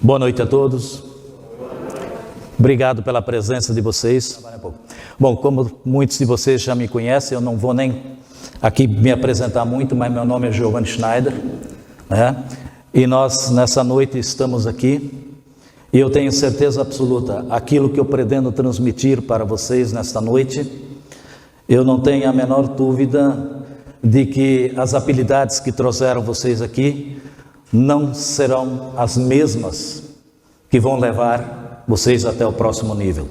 Boa noite a todos. Obrigado pela presença de vocês. Bom, como muitos de vocês já me conhecem, eu não vou nem aqui me apresentar muito, mas meu nome é Giovanni Schneider, né? E nós nessa noite estamos aqui e eu tenho certeza absoluta, aquilo que eu pretendo transmitir para vocês nesta noite, eu não tenho a menor dúvida de que as habilidades que trouxeram vocês aqui não serão as mesmas que vão levar vocês até o próximo nível.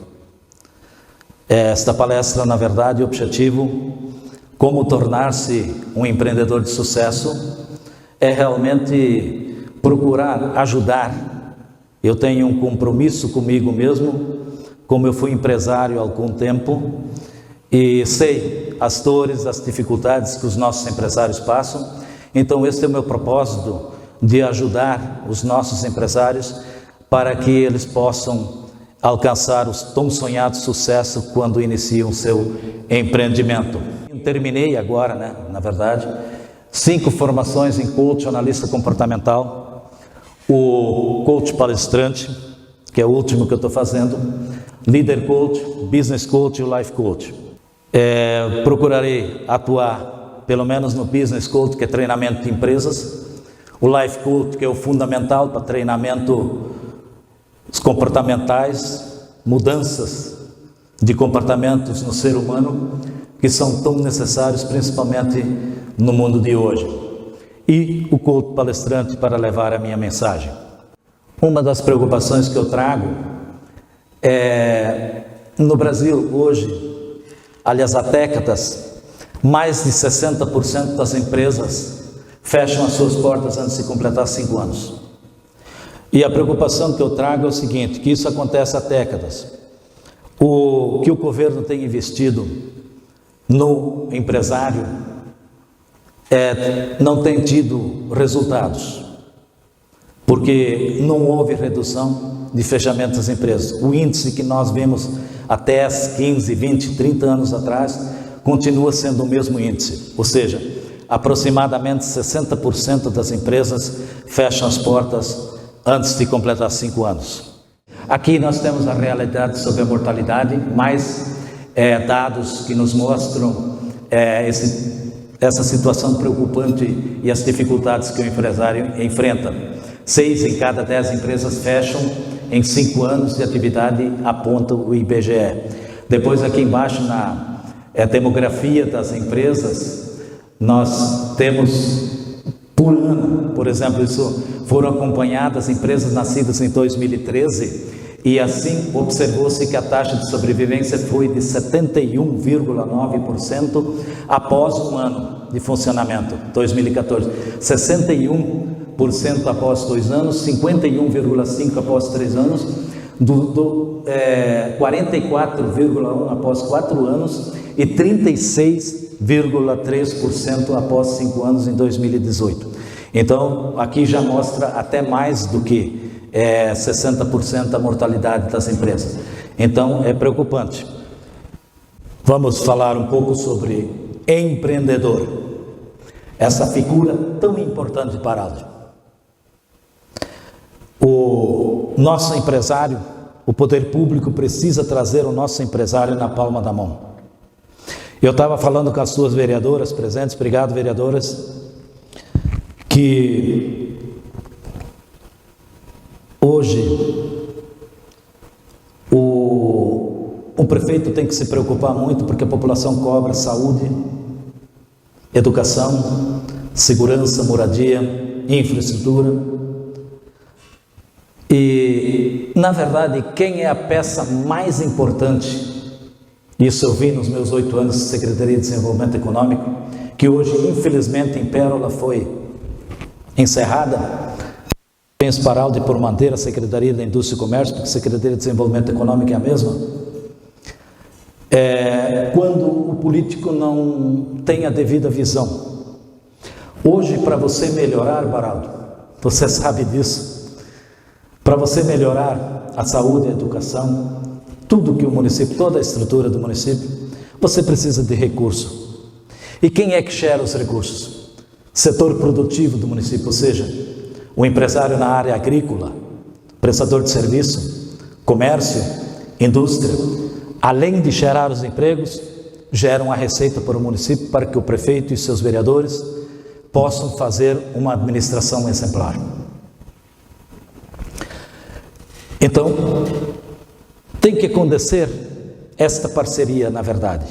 Esta palestra, na verdade, o objetivo, como tornar-se um empreendedor de sucesso, é realmente procurar ajudar. Eu tenho um compromisso comigo mesmo, como eu fui empresário há algum tempo, e sei as dores, as dificuldades que os nossos empresários passam. Então esse é o meu propósito, de ajudar os nossos empresários para que eles possam alcançar os tão sonhados sucesso quando iniciam seu empreendimento. Terminei agora, na verdade, 5 formações em coach, analista comportamental, o coach palestrante, que é o último que eu estou fazendo, líder coach, business coach e life coach. Procurarei atuar pelo menos no business coach, que é treinamento de empresas, o life coach, que é o fundamental para treinamento comportamentais, mudanças de comportamentos no ser humano, que são tão necessários, principalmente no mundo de hoje. E o coach palestrante para levar a minha mensagem. Uma das preocupações que eu trago é, no Brasil hoje, aliás há décadas, mais de 60% das empresas fecham as suas portas antes de completar 5 anos. E a preocupação que eu trago é o seguinte, que isso acontece há décadas. O que o governo tem investido no empresário não tem tido resultados, porque não houve redução de fechamento das empresas. O índice que nós vimos há 10, 15, 20, 30 anos atrás continua sendo o mesmo índice, ou seja, aproximadamente 60% das empresas fecham as portas antes de completar 5 anos. Aqui nós temos a realidade sobre a mortalidade, mais dados que nos mostram essa situação preocupante e as dificuldades que o empresário enfrenta. 6 em cada 10 empresas fecham em 5 anos de atividade, aponta o IBGE. Depois aqui embaixo na demografia das empresas, nós temos por ano, por exemplo, isso foram acompanhadas empresas nascidas em 2013 e assim observou-se que a taxa de sobrevivência foi de 71,9% após um ano de funcionamento, 2014, 61% após 2 anos, 51,5% após 3 anos, 44,1% após 4 anos e 36,3% após 5 anos em 2018. Então, aqui já mostra até mais do que 60% a mortalidade das empresas. Então, é preocupante. Vamos falar um pouco sobre empreendedor, essa figura tão importante para nós. O nosso empresário, o poder público precisa trazer o nosso empresário na palma da mão. Eu estava falando com as suas vereadoras presentes, obrigado vereadoras, que hoje o prefeito tem que se preocupar muito porque a população cobra saúde, educação, segurança, moradia, infraestrutura. E, na verdade, quem é a peça mais importante, isso eu vi nos meus 8 anos de Secretaria de Desenvolvimento Econômico, que hoje, infelizmente, em Pérola foi encerrada, penso Paraldi por manter a Secretaria da Indústria e Comércio, porque a Secretaria de Desenvolvimento Econômico é a mesma, quando o político não tem a devida visão. Hoje, para você melhorar, Paraldi, você sabe disso, para você melhorar a saúde, a educação, tudo que o município, toda a estrutura do município, você precisa de recurso. E quem é que gera os recursos? Setor produtivo do município, ou seja, o empresário na área agrícola, prestador de serviço, comércio, indústria, além de gerar os empregos, geram a receita para o município para que o prefeito e seus vereadores possam fazer uma administração exemplar. Então, tem que acontecer esta parceria, na verdade.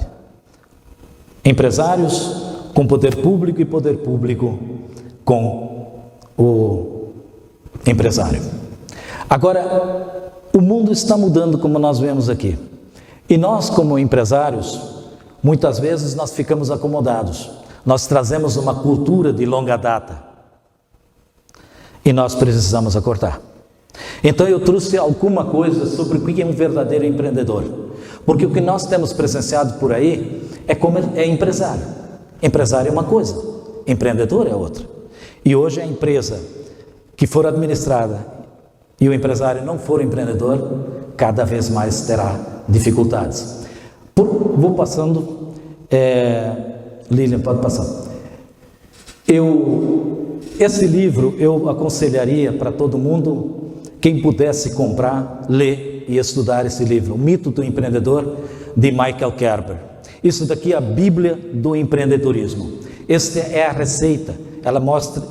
Empresários com poder público e poder público com o empresário. Agora, o mundo está mudando, como nós vemos aqui. E nós, como empresários, muitas vezes nós ficamos acomodados. Nós trazemos uma cultura de longa data. E nós precisamos acordar. Então eu trouxe alguma coisa sobre o que é um verdadeiro empreendedor. Porque o que nós temos presenciado por aí é empresário. Empresário é uma coisa, empreendedor é outra. E hoje a empresa que for administrada e o empresário não for empreendedor, cada vez mais terá dificuldades. Vou passando, Lilian, pode passar. Esse livro eu aconselharia para todo mundo, quem pudesse comprar, ler e estudar esse livro, O Mito do Empreendedor, de Michael Gerber. Isso daqui é a Bíblia do empreendedorismo. Esta é a receita,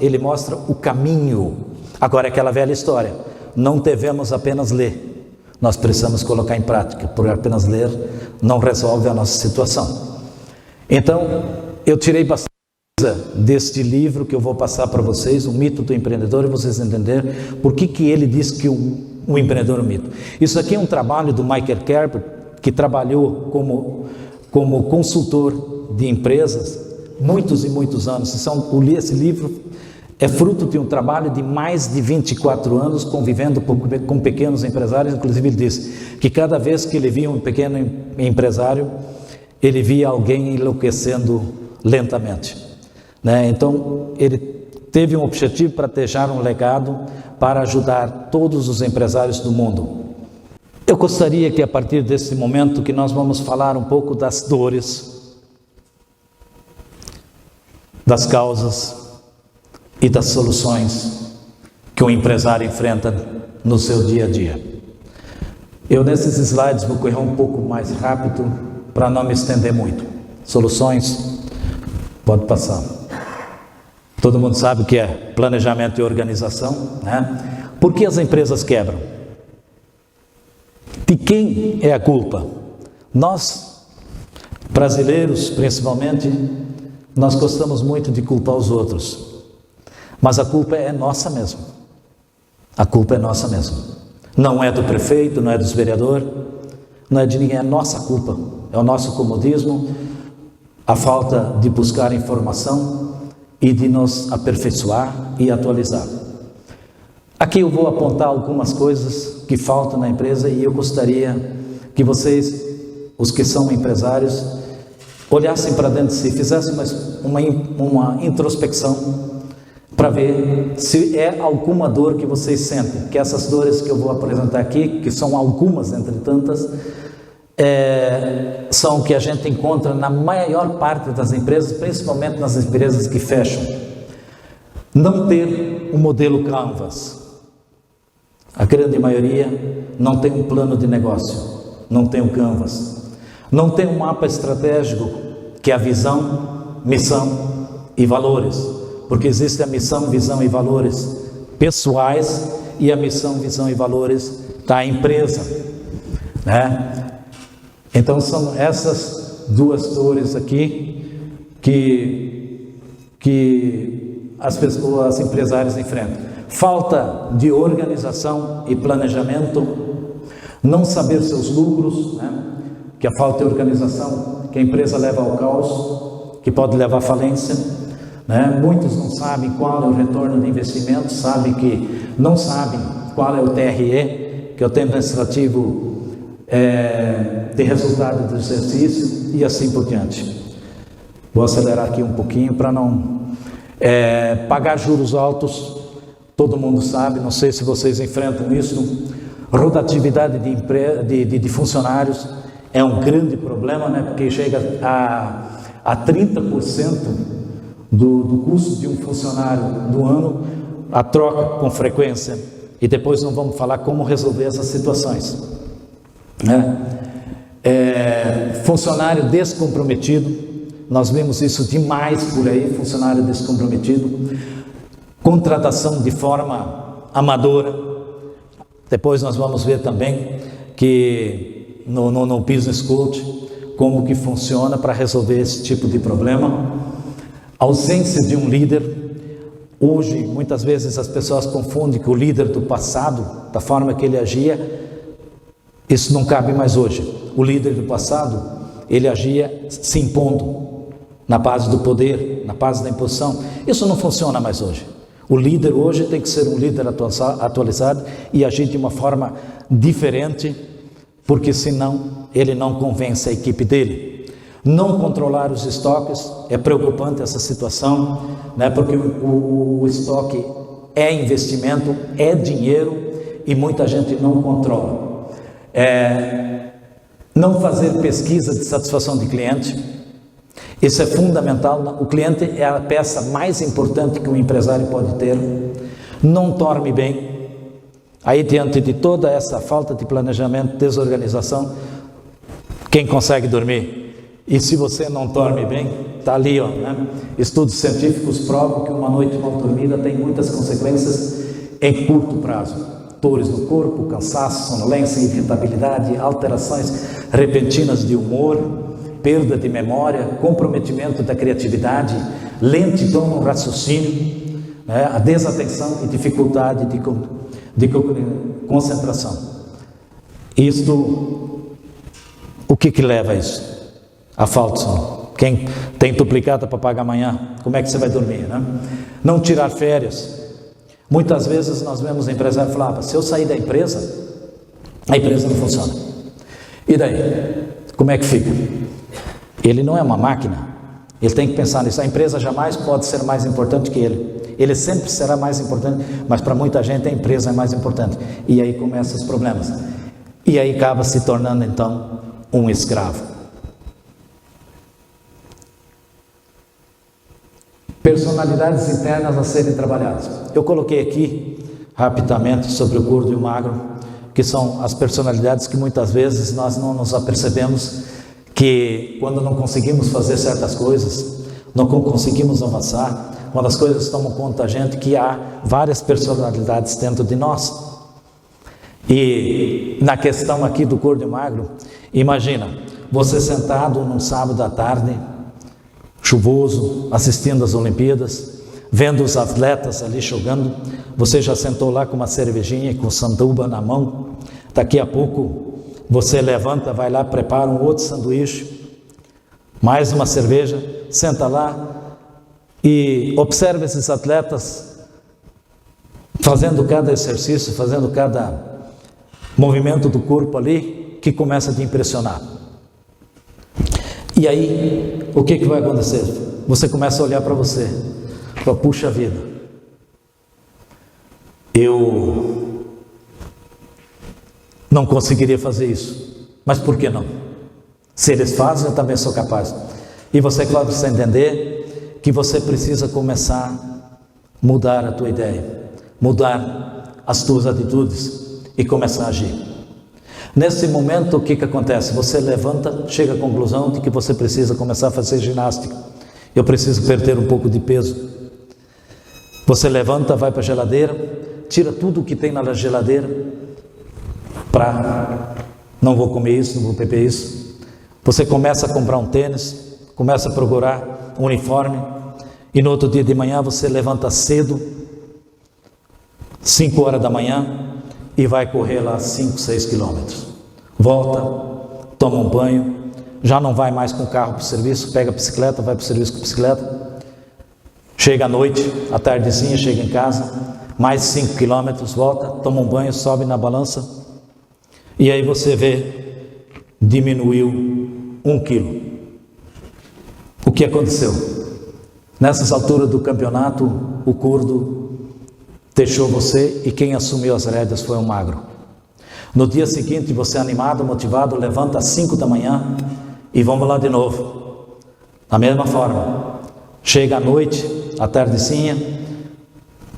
ele mostra o caminho. Agora é aquela velha história, não devemos apenas ler, nós precisamos colocar em prática, porque apenas ler não resolve a nossa situação. Então, eu tirei bastante deste livro que eu vou passar para vocês, O Mito do Empreendedor, e vocês entenderem por que ele diz que o empreendedor é um mito. Isso aqui é um trabalho do Michael Gerber, que trabalhou como consultor de empresas muitos e muitos anos. Esse livro é fruto de um trabalho de mais de 24 anos convivendo com pequenos empresários. Inclusive ele disse que cada vez que ele via um pequeno empresário, ele via alguém enlouquecendo lentamente. Então ele teve um objetivo para deixar um legado para ajudar todos os empresários do mundo. Eu gostaria que a partir desse momento que nós vamos falar um pouco das dores, das causas e das soluções que o empresário enfrenta no seu dia a dia. Eu nesses slides vou correr um pouco mais rápido para não me estender muito. Soluções, pode passar. Todo mundo sabe o que é planejamento e organização, né? Por que as empresas quebram? De quem é a culpa? Nós, brasileiros principalmente, nós gostamos muito de culpar os outros, mas a culpa é nossa mesmo. A culpa é nossa mesmo. Não é do prefeito, não é dos vereadores, não é de ninguém, é nossa culpa. É o nosso comodismo, a falta de buscar informação e de nos aperfeiçoar e atualizar. Aqui eu vou apontar algumas coisas que faltam na empresa e eu gostaria que vocês, os que são empresários, olhassem para dentro de si, fizessem uma introspecção para ver se é alguma dor que vocês sentem, que essas dores que eu vou apresentar aqui, que são algumas entre tantas, são o que a gente encontra na maior parte das empresas, principalmente nas empresas que fecham. Não ter um modelo Canvas. A grande maioria não tem um plano de negócio, não tem um Canvas, não tem um mapa estratégico que é a visão, missão e valores, porque existe a missão, visão e valores pessoais e a missão, visão e valores da empresa, né? Então são essas duas dores aqui que as empresários enfrentam. Falta de organização e planejamento, não saber seus lucros, né? Que a falta de organização, que a empresa leva ao caos, que pode levar à falência, né? Muitos não sabem qual é o retorno de investimento, não sabem qual é o TRE, que é o tempo administrativo de resultado do exercício, e assim por diante. Vou acelerar aqui um pouquinho para não pagar juros altos. Todo mundo sabe, não sei se vocês enfrentam isso, rotatividade de funcionários é um grande problema, né? Porque chega a 30% do custo de um funcionário do ano, a troca com frequência E depois nós vamos falar como resolver essas situações, né? Funcionário descomprometido, nós vemos isso demais por aí, funcionário descomprometido, contratação de forma amadora. Depois nós vamos ver também que no Business Coach, como que funciona para resolver esse tipo de problema. Ausência de um líder. Hoje, muitas vezes as pessoas confundem que o líder do passado, da forma que ele agia, isso não cabe mais hoje. O líder do passado, ele agia se impondo, na base do poder, na base da imposição. Isso não funciona mais hoje. O líder hoje tem que ser um líder atualizado e agir de uma forma diferente, porque senão ele não convence a equipe dele. Não controlar os estoques, é preocupante essa situação, né? Porque o estoque é investimento, é dinheiro e muita gente não controla. Não fazer pesquisa de satisfação de cliente, isso é fundamental. O cliente é a peça mais importante que um empresário pode ter. Não dorme bem. Aí, diante de toda essa falta de planejamento, desorganização, quem consegue dormir? E se você não dorme bem, está ali, ó, né? Estudos científicos provam que uma noite mal dormida tem muitas consequências em curto prazo. Dores no corpo, cansaço, sonolência, irritabilidade, alterações repentinas de humor, perda de memória, comprometimento da criatividade, lentidão no raciocínio, né? A desatenção e dificuldade de concentração. Isto, o que leva a isso? A falta de sono. Quem tem duplicata para pagar amanhã, como é que você vai dormir, né? Não tirar férias. Muitas vezes nós vemos empresário falar: se eu sair da empresa, a empresa não funciona. E daí? Como é que fica? Ele não é uma máquina. Ele tem que pensar nisso. A empresa jamais pode ser mais importante que ele. Ele sempre será mais importante, mas para muita gente a empresa é mais importante. E aí começam os problemas. E aí acaba se tornando então um escravo. Personalidades internas a serem trabalhadas. Eu coloquei aqui rapidamente sobre o gordo e o magro, que são as personalidades que muitas vezes nós não nos apercebemos que quando não conseguimos fazer certas coisas, não conseguimos avançar, quando as coisas tomam conta da gente, que há várias personalidades dentro de nós. E na questão aqui do gordo e magro, imagina, você sentado num sábado à tarde, chuvoso, assistindo às Olimpíadas, vendo os atletas ali jogando, você já sentou lá com uma cervejinha, com sanduba na mão, daqui a pouco você levanta, vai lá, prepara um outro sanduíche, mais uma cerveja, senta lá e observa esses atletas fazendo cada exercício, fazendo cada movimento do corpo ali, que começa a te impressionar. E aí, o que vai acontecer? Você começa a olhar para você, fala: puxa vida, eu não conseguiria fazer isso, mas por que não? Se eles fazem, eu também sou capaz. E você, claro, precisa entender que você precisa começar a mudar a tua ideia, mudar as tuas atitudes e começar a agir. Nesse momento, o que acontece? Você levanta, chega à conclusão de que você precisa começar a fazer ginástica. Eu preciso perder um pouco de peso. Você levanta, vai para a geladeira, tira tudo o que tem na geladeira, não vou comer isso, não vou beber isso. Você começa a comprar um tênis, começa a procurar um uniforme, e no outro dia de manhã você levanta cedo, 5 horas da manhã, e vai correr lá 5, 6 quilômetros. Volta, toma um banho, já não vai mais com o carro para o serviço, pega a bicicleta, vai para o serviço com a bicicleta, chega à noite, à tardezinha, chega em casa, mais 5 quilômetros, volta, toma um banho, sobe na balança, e aí você vê, diminuiu 1 quilo. O que aconteceu? Nessas alturas do campeonato, o gordo deixou você e quem assumiu as rédeas foi o magro. No dia seguinte, você animado, motivado, levanta às 5 da manhã e vamos lá de novo. Da mesma forma, chega à noite, à tardecinha,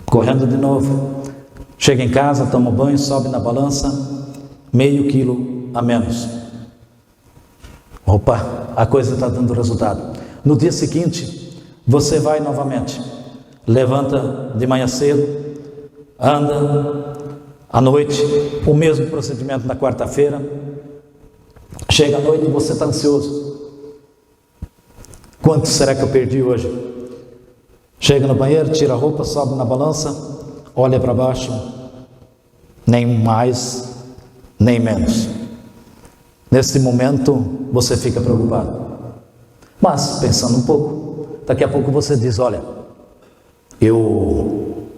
correndo de novo. Chega em casa, toma banho, sobe na balança, meio quilo a menos. Opa, a coisa está dando resultado. No dia seguinte, você vai novamente. Levanta de manhã cedo, anda à noite, o mesmo procedimento na quarta-feira. Chega à noite e você está ansioso. Quanto será que eu perdi hoje? Chega no banheiro, tira a roupa, sobe na balança, olha para baixo, nem mais, nem menos. Nesse momento, você fica preocupado. Mas, pensando um pouco, daqui a pouco você diz, olha, eu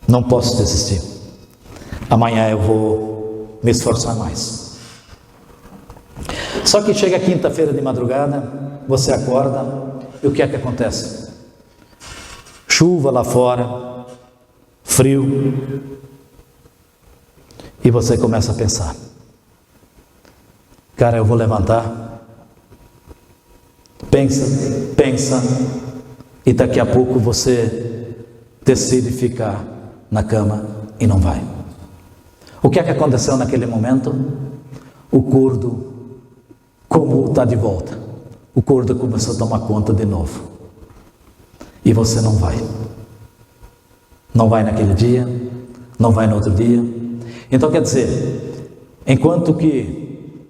não posso desistir. Amanhã eu vou me esforçar mais. Só que chega quinta-feira de madrugada, você acorda, e o que é que acontece? Chuva lá fora, frio, e você começa a pensar, cara, eu vou levantar, pensa, e daqui a pouco você decide ficar na cama e não vai. O que é que aconteceu naquele momento? O curdo, como está de volta, o curdo começou a tomar conta de novo, e você não vai. Não vai naquele dia, não vai no outro dia. Então quer dizer, enquanto que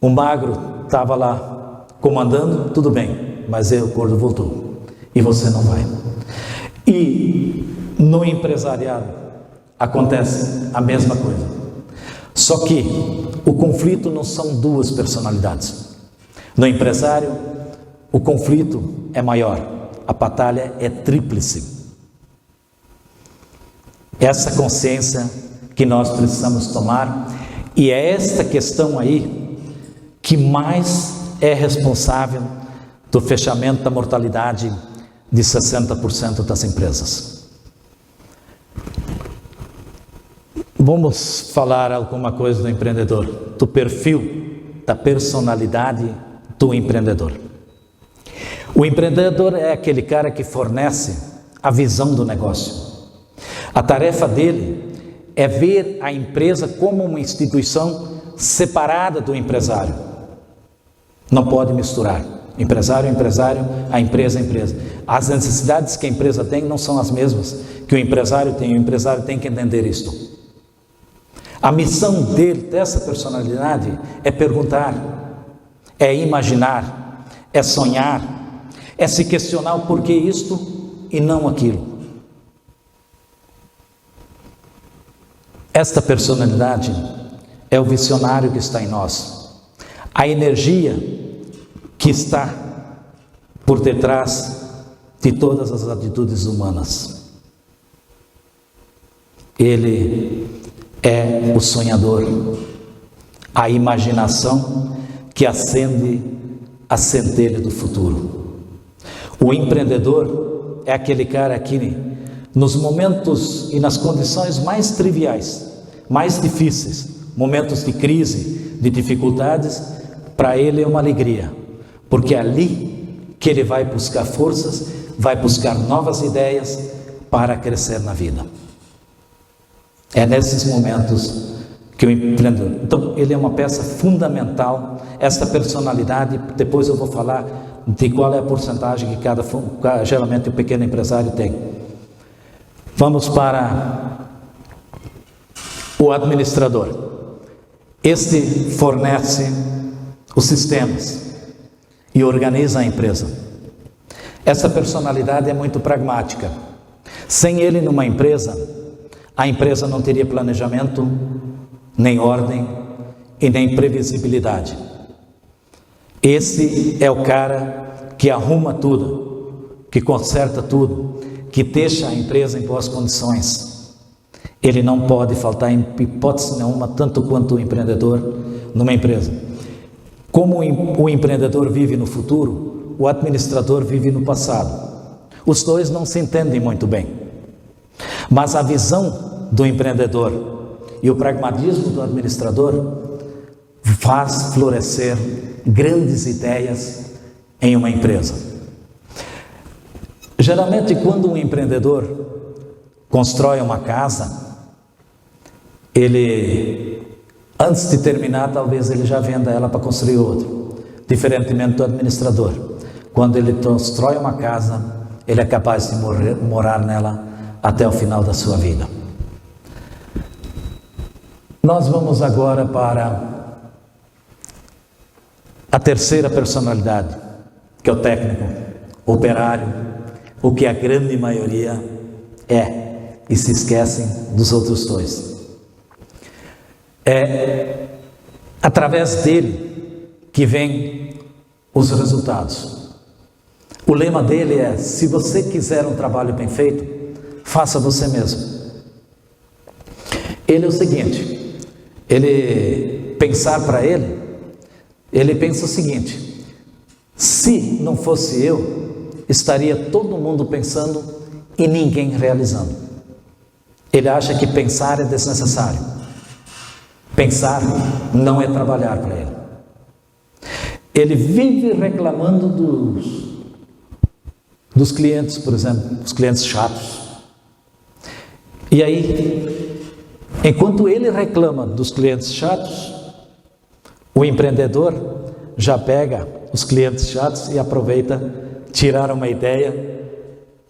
o magro estava lá comandando, tudo bem, mas o gordo voltou e você não vai. E no empresariado acontece a mesma coisa, só que o conflito não são duas personalidades. No empresário, o conflito é maior, a batalha é tríplice. Essa consciência que nós precisamos tomar, e é esta questão aí que mais é responsável do fechamento da mortalidade de 60% das empresas. Vamos falar alguma coisa do empreendedor, do perfil, da personalidade do empreendedor. O empreendedor é aquele cara que fornece a visão do negócio. A tarefa dele é ver a empresa como uma instituição separada do empresário. Não pode misturar. Empresário é empresário, a empresa é empresa. As necessidades que a empresa tem não são as mesmas que o empresário tem. O empresário tem que entender isto. A missão dele, dessa personalidade, é perguntar, é imaginar, é sonhar, é se questionar o porquê isto e não aquilo. Esta personalidade é o visionário que está em nós, a energia que está por detrás de todas as atitudes humanas. Ele é o sonhador, a imaginação que acende a centelha do futuro. O empreendedor é aquele cara que, nos momentos e nas condições mais triviais, mais difíceis, momentos de crise, de dificuldades, para ele é uma alegria, porque é ali que ele vai buscar forças, vai buscar novas ideias para crescer na vida. É nesses momentos que o empreendedor... Então, ele é uma peça fundamental, esta personalidade. Depois eu vou falar de qual é a porcentagem que geralmente o pequeno empresário tem. Vamos para o administrador. Este fornece os sistemas e organiza a empresa. Essa personalidade é muito pragmática. Sem ele numa empresa, a empresa não teria planejamento, nem ordem e nem previsibilidade. Esse é o cara que arruma tudo, que conserta tudo, que deixa a empresa em boas condições. Ele não pode faltar em hipótese nenhuma, tanto quanto o empreendedor numa empresa. Como o empreendedor vive no futuro, o administrador vive no passado. Os dois não se entendem muito bem. Mas a visão do empreendedor e o pragmatismo do administrador faz florescer grandes ideias em uma empresa. Geralmente, quando um empreendedor constrói uma casa, ele, antes de terminar, talvez ele já venda ela para construir outro. Diferentemente do administrador. Quando ele constrói uma casa, ele é capaz de morar nela até o final da sua vida. Nós vamos agora para a terceira personalidade, que é o técnico, operário, o que a grande maioria é, e se esquecem dos outros dois. É através dele que vem os resultados. O lema dele é: se você quiser um trabalho bem feito, faça você mesmo. Ele é o seguinte, ele pensa o seguinte: se não fosse eu, estaria todo mundo pensando e ninguém realizando. Ele acha que pensar é desnecessário. Pensar não é trabalhar para ele. Ele vive reclamando dos clientes, por exemplo, os clientes chatos. E aí, enquanto ele reclama dos clientes chatos, o empreendedor já pega os clientes chatos e aproveita tirar uma ideia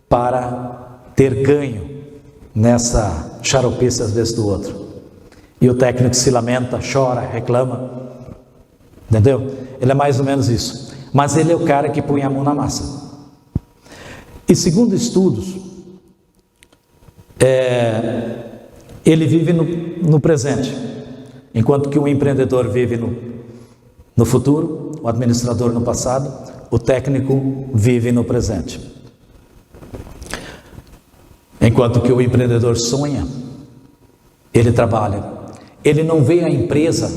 para ter ganho nessa xaropice às vezes do outro. E o técnico se lamenta, chora, reclama. Entendeu? Ele é mais ou menos isso. Mas ele é o cara que põe a mão na massa. E segundo estudos, ele vive no presente. Enquanto que o empreendedor vive no futuro, o administrador no passado, o técnico vive no presente. Enquanto que o empreendedor sonha, ele trabalha. Ele não vê a empresa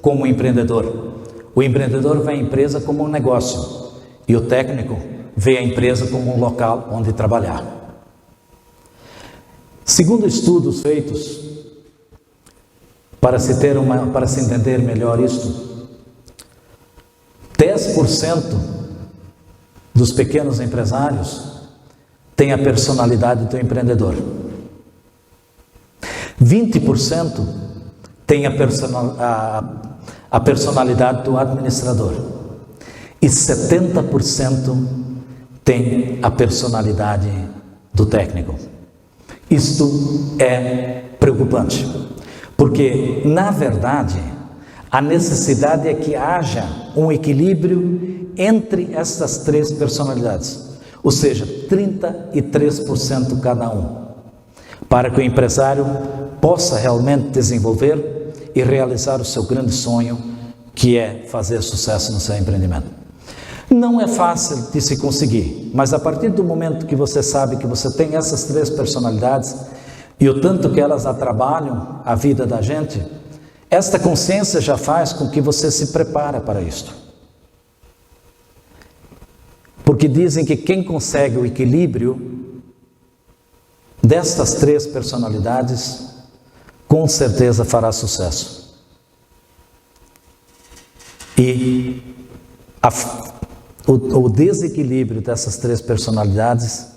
como um empreendedor. O empreendedor vê a empresa como um negócio. E o técnico vê a empresa como um local onde trabalhar. Segundo estudos feitos para se entender melhor isto, 10% dos pequenos empresários têm a personalidade do empreendedor. 20% tem a personalidade do administrador. E 70% tem a personalidade do técnico. Isto é preocupante, porque, na verdade, a necessidade é que haja um equilíbrio entre essas três personalidades, ou seja, 33% cada um, para que o empresário possa realmente desenvolver e realizar o seu grande sonho, que é fazer sucesso no seu empreendimento. Não é fácil de se conseguir, mas a partir do momento que você sabe que você tem essas três personalidades e o tanto que elas atrapalham a vida da gente, esta consciência já faz com que você se prepare para isto. Porque dizem que quem consegue o equilíbrio destas três personalidades, com certeza fará sucesso. E o desequilíbrio dessas três personalidades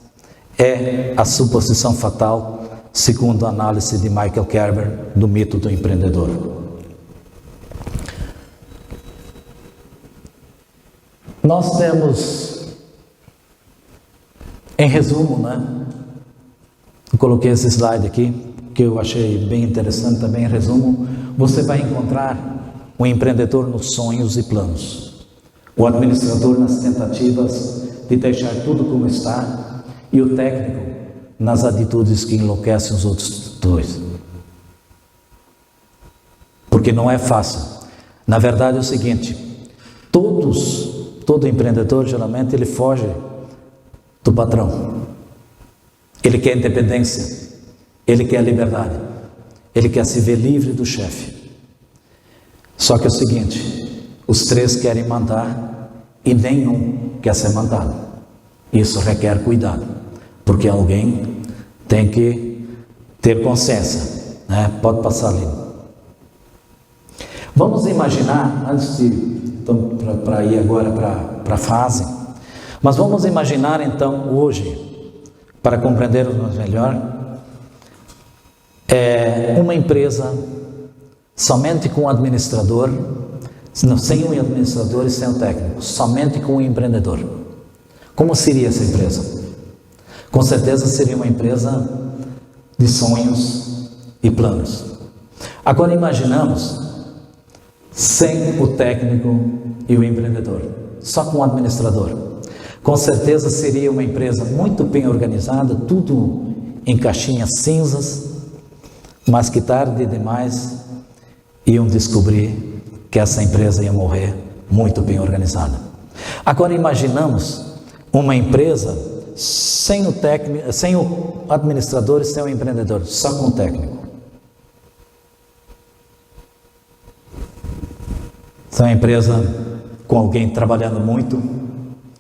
é a suposição fatal, segundo a análise de Michael Gerber, do mito do empreendedor. Nós temos, em resumo, eu coloquei esse slide aqui, que eu achei bem interessante também. Em resumo, você vai encontrar o empreendedor nos sonhos e planos, o administrador nas tentativas de deixar tudo como está e o técnico nas atitudes que enlouquecem os outros dois. Porque não é fácil. Na verdade é o seguinte, todo empreendedor geralmente ele foge do patrão. Ele quer independência. Ele quer liberdade, ele quer se ver livre do chefe. Só que é o seguinte, os três querem mandar e nenhum quer ser mandado. Isso requer cuidado, porque alguém tem que ter consciência, Pode passar ali. Vamos imaginar, antes de então, para ir agora para a fase, mas vamos imaginar então hoje, para compreendermos melhor, É uma empresa somente com o administrador, sem o administrador e sem o técnico, somente com o empreendedor. Como seria essa empresa? Com certeza seria uma empresa de sonhos e planos. Agora imaginamos sem o técnico e o empreendedor, só com o administrador. Com certeza seria uma empresa muito bem organizada, tudo em caixinhas cinzas, mas que tarde demais iam descobrir que essa empresa ia morrer muito bem organizada. Agora imaginamos uma empresa sem o técnico, sem o administrador e sem o empreendedor, só com o técnico. Essa é uma empresa com alguém trabalhando muito,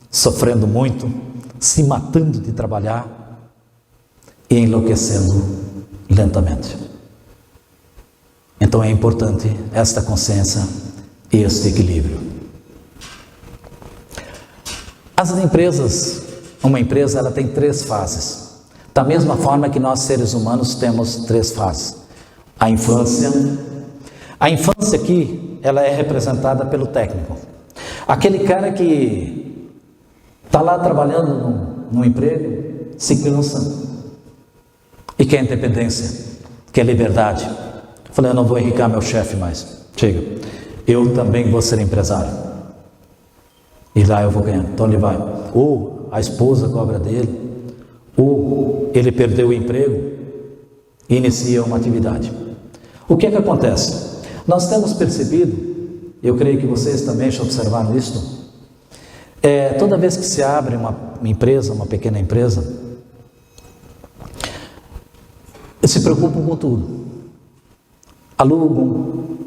sofrendo muito, se matando de trabalhar e enlouquecendo lentamente. Então é importante esta consciência e este equilíbrio. As empresas, uma empresa, ela tem 3 fases. Da mesma forma que nós seres humanos temos 3 fases. A infância aqui, ela é representada pelo técnico. Aquele cara que está lá trabalhando no emprego, se cansa e quer independência, quer liberdade. Falei, eu não vou enricar meu chefe mais. Chega, eu também vou ser empresário. E lá eu vou ganhar. Então ele vai. Ou a esposa cobra dele, ou ele perdeu o emprego e inicia uma atividade. O que é que acontece? Nós temos percebido, eu creio que vocês também já observaram isso, toda vez que se abre uma empresa, uma pequena empresa, eles se preocupam com tudo. Alugam,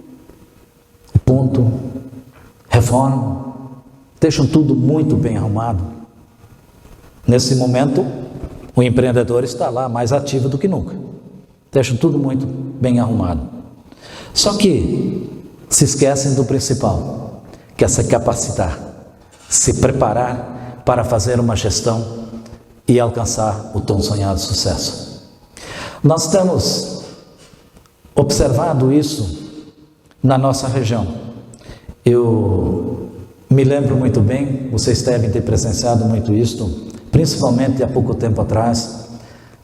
ponto, reformam, deixam tudo muito bem arrumado. Nesse momento, o empreendedor está lá mais ativo do que nunca. Deixam tudo muito bem arrumado. Só que se esquecem do principal, que é se capacitar, se preparar para fazer uma gestão e alcançar o tão sonhado sucesso. Nós temos observado isso na nossa região. Eu me lembro muito bem, vocês devem ter presenciado muito isso, principalmente há pouco tempo atrás,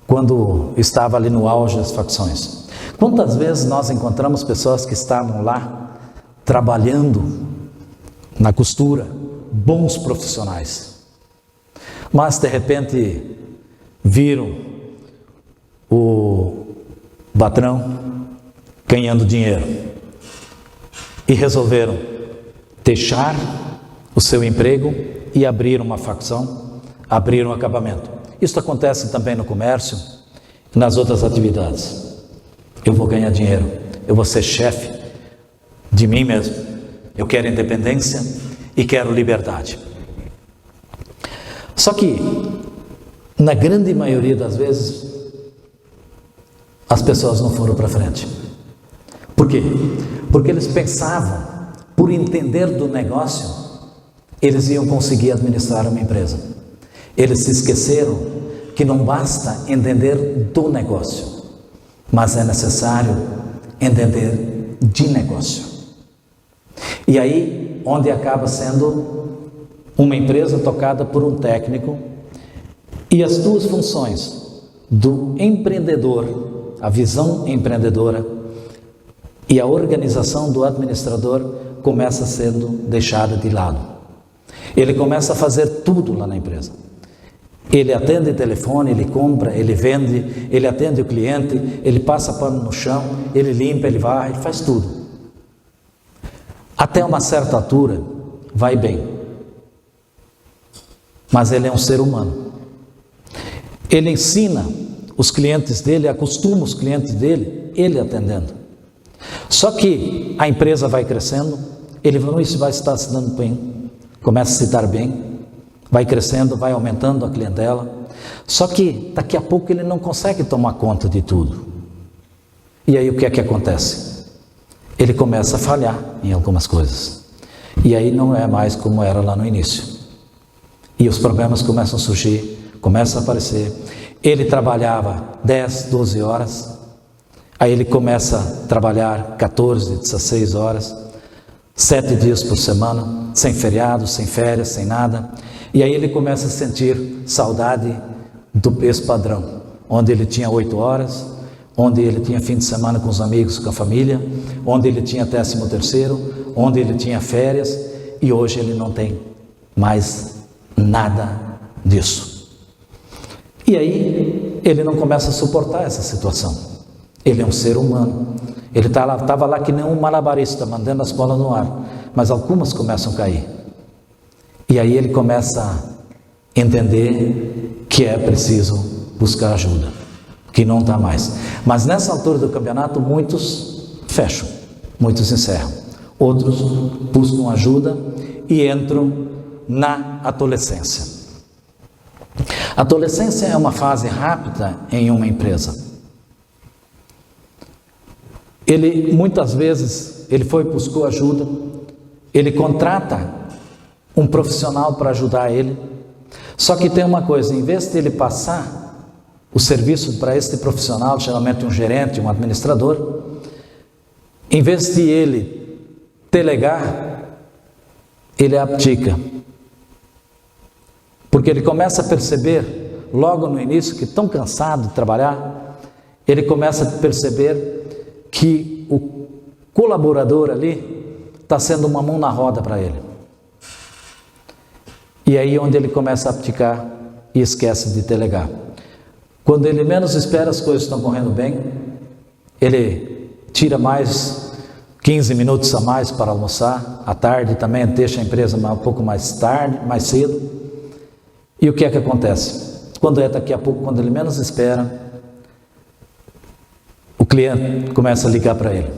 quando estava ali no auge das facções. Quantas vezes nós encontramos pessoas que estavam lá trabalhando na costura, bons profissionais, mas de repente viram o patrão ganhando dinheiro e resolveram deixar o seu emprego e abrir uma facção, abrir um acampamento. Isso acontece também no comércio e nas outras atividades. Eu vou ganhar dinheiro, eu vou ser chefe de mim mesmo, eu quero independência e quero liberdade. Só que, na grande maioria das vezes, as pessoas não foram para frente. Por quê? Porque eles pensavam, por entender do negócio, eles iam conseguir administrar uma empresa. Eles se esqueceram que não basta entender do negócio, mas é necessário entender de negócio. E aí, onde acaba sendo uma empresa tocada por um técnico e as 2 funções do empreendedor, a visão empreendedora e a organização do administrador começa sendo deixada de lado. Ele começa a fazer tudo lá na empresa. Ele atende o telefone, ele compra, ele vende, ele atende o cliente, ele passa pano no chão, ele limpa, ele varre, ele faz tudo. Até uma certa altura, vai bem. Mas ele é um ser humano. Ele ensina os clientes dele, acostuma os clientes dele, ele atendendo. Só que a empresa vai crescendo, ele vai estar se dando bem, começa a se dar bem, vai crescendo, vai aumentando a clientela. Só que daqui a pouco ele não consegue tomar conta de tudo. E aí o que é que acontece? Ele começa a falhar em algumas coisas. E aí não é mais como era lá no início. E os problemas começam a surgir, começam a aparecer. Ele trabalhava 10, 12 horas, Aí ele começa a trabalhar 14, 16 horas, 7 dias por semana, sem feriado, sem férias, sem nada. E aí ele começa a sentir saudade do ex-padrão, onde ele tinha 8 horas, onde ele tinha fim de semana com os amigos, com a família, onde ele tinha 13º, onde ele tinha férias, e hoje ele não tem mais nada disso. E aí ele não começa a suportar essa situação. Ele é um ser humano. Ele estava lá que nem um malabarista, mandando as bolas no ar, mas algumas começam a cair. E aí ele começa a entender que é preciso buscar ajuda, que não está mais. Mas nessa altura do campeonato, muitos fecham, muitos encerram. Outros buscam ajuda e entram na adolescência. A adolescência é uma fase rápida em uma empresa. Ele, muitas vezes, ele buscou ajuda, ele contrata um profissional para ajudar ele. Só que tem uma coisa, em vez de ele passar o serviço para este profissional, geralmente um gerente, um administrador, em vez de ele delegar, ele abdica. Porque ele começa a perceber, logo no início, que tão cansado de trabalhar, ele começa a perceber que o colaborador ali está sendo uma mão na roda para ele. E aí onde ele começa a abdicar e esquece de delegar. Quando ele menos espera, as coisas estão correndo bem, ele tira mais 15 minutos a mais para almoçar, à tarde também deixa a empresa um pouco mais tarde, mais cedo. E o que é que acontece? Quando é daqui a pouco, quando ele menos espera, o cliente começa a ligar para ele,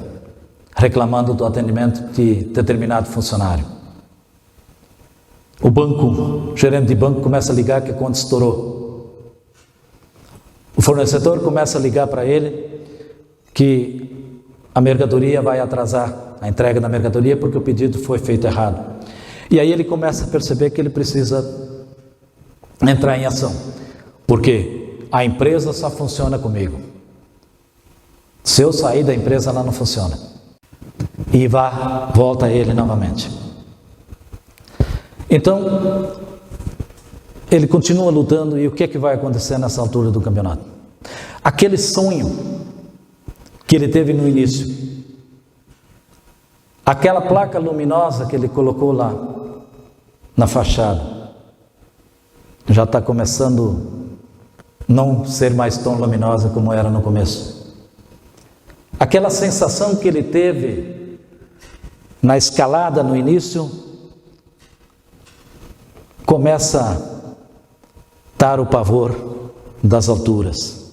reclamando do atendimento de determinado funcionário. O gerente de banco começa a ligar que a conta estourou. O fornecedor começa a ligar para ele que a mercadoria vai atrasar, a entrega da mercadoria, porque o pedido foi feito errado. E aí ele começa a perceber que ele precisa entrar em ação, porque a empresa só funciona comigo. Se eu sair da empresa, ela não funciona. E volta ele novamente. Então, ele continua lutando, e o que é que vai acontecer nessa altura do campeonato? Aquele sonho que ele teve no início, aquela placa luminosa que ele colocou lá na fachada, já está começando a não ser mais tão luminosa como era no começo. Aquela sensação que ele teve na escalada no início, começa a dar o pavor das alturas.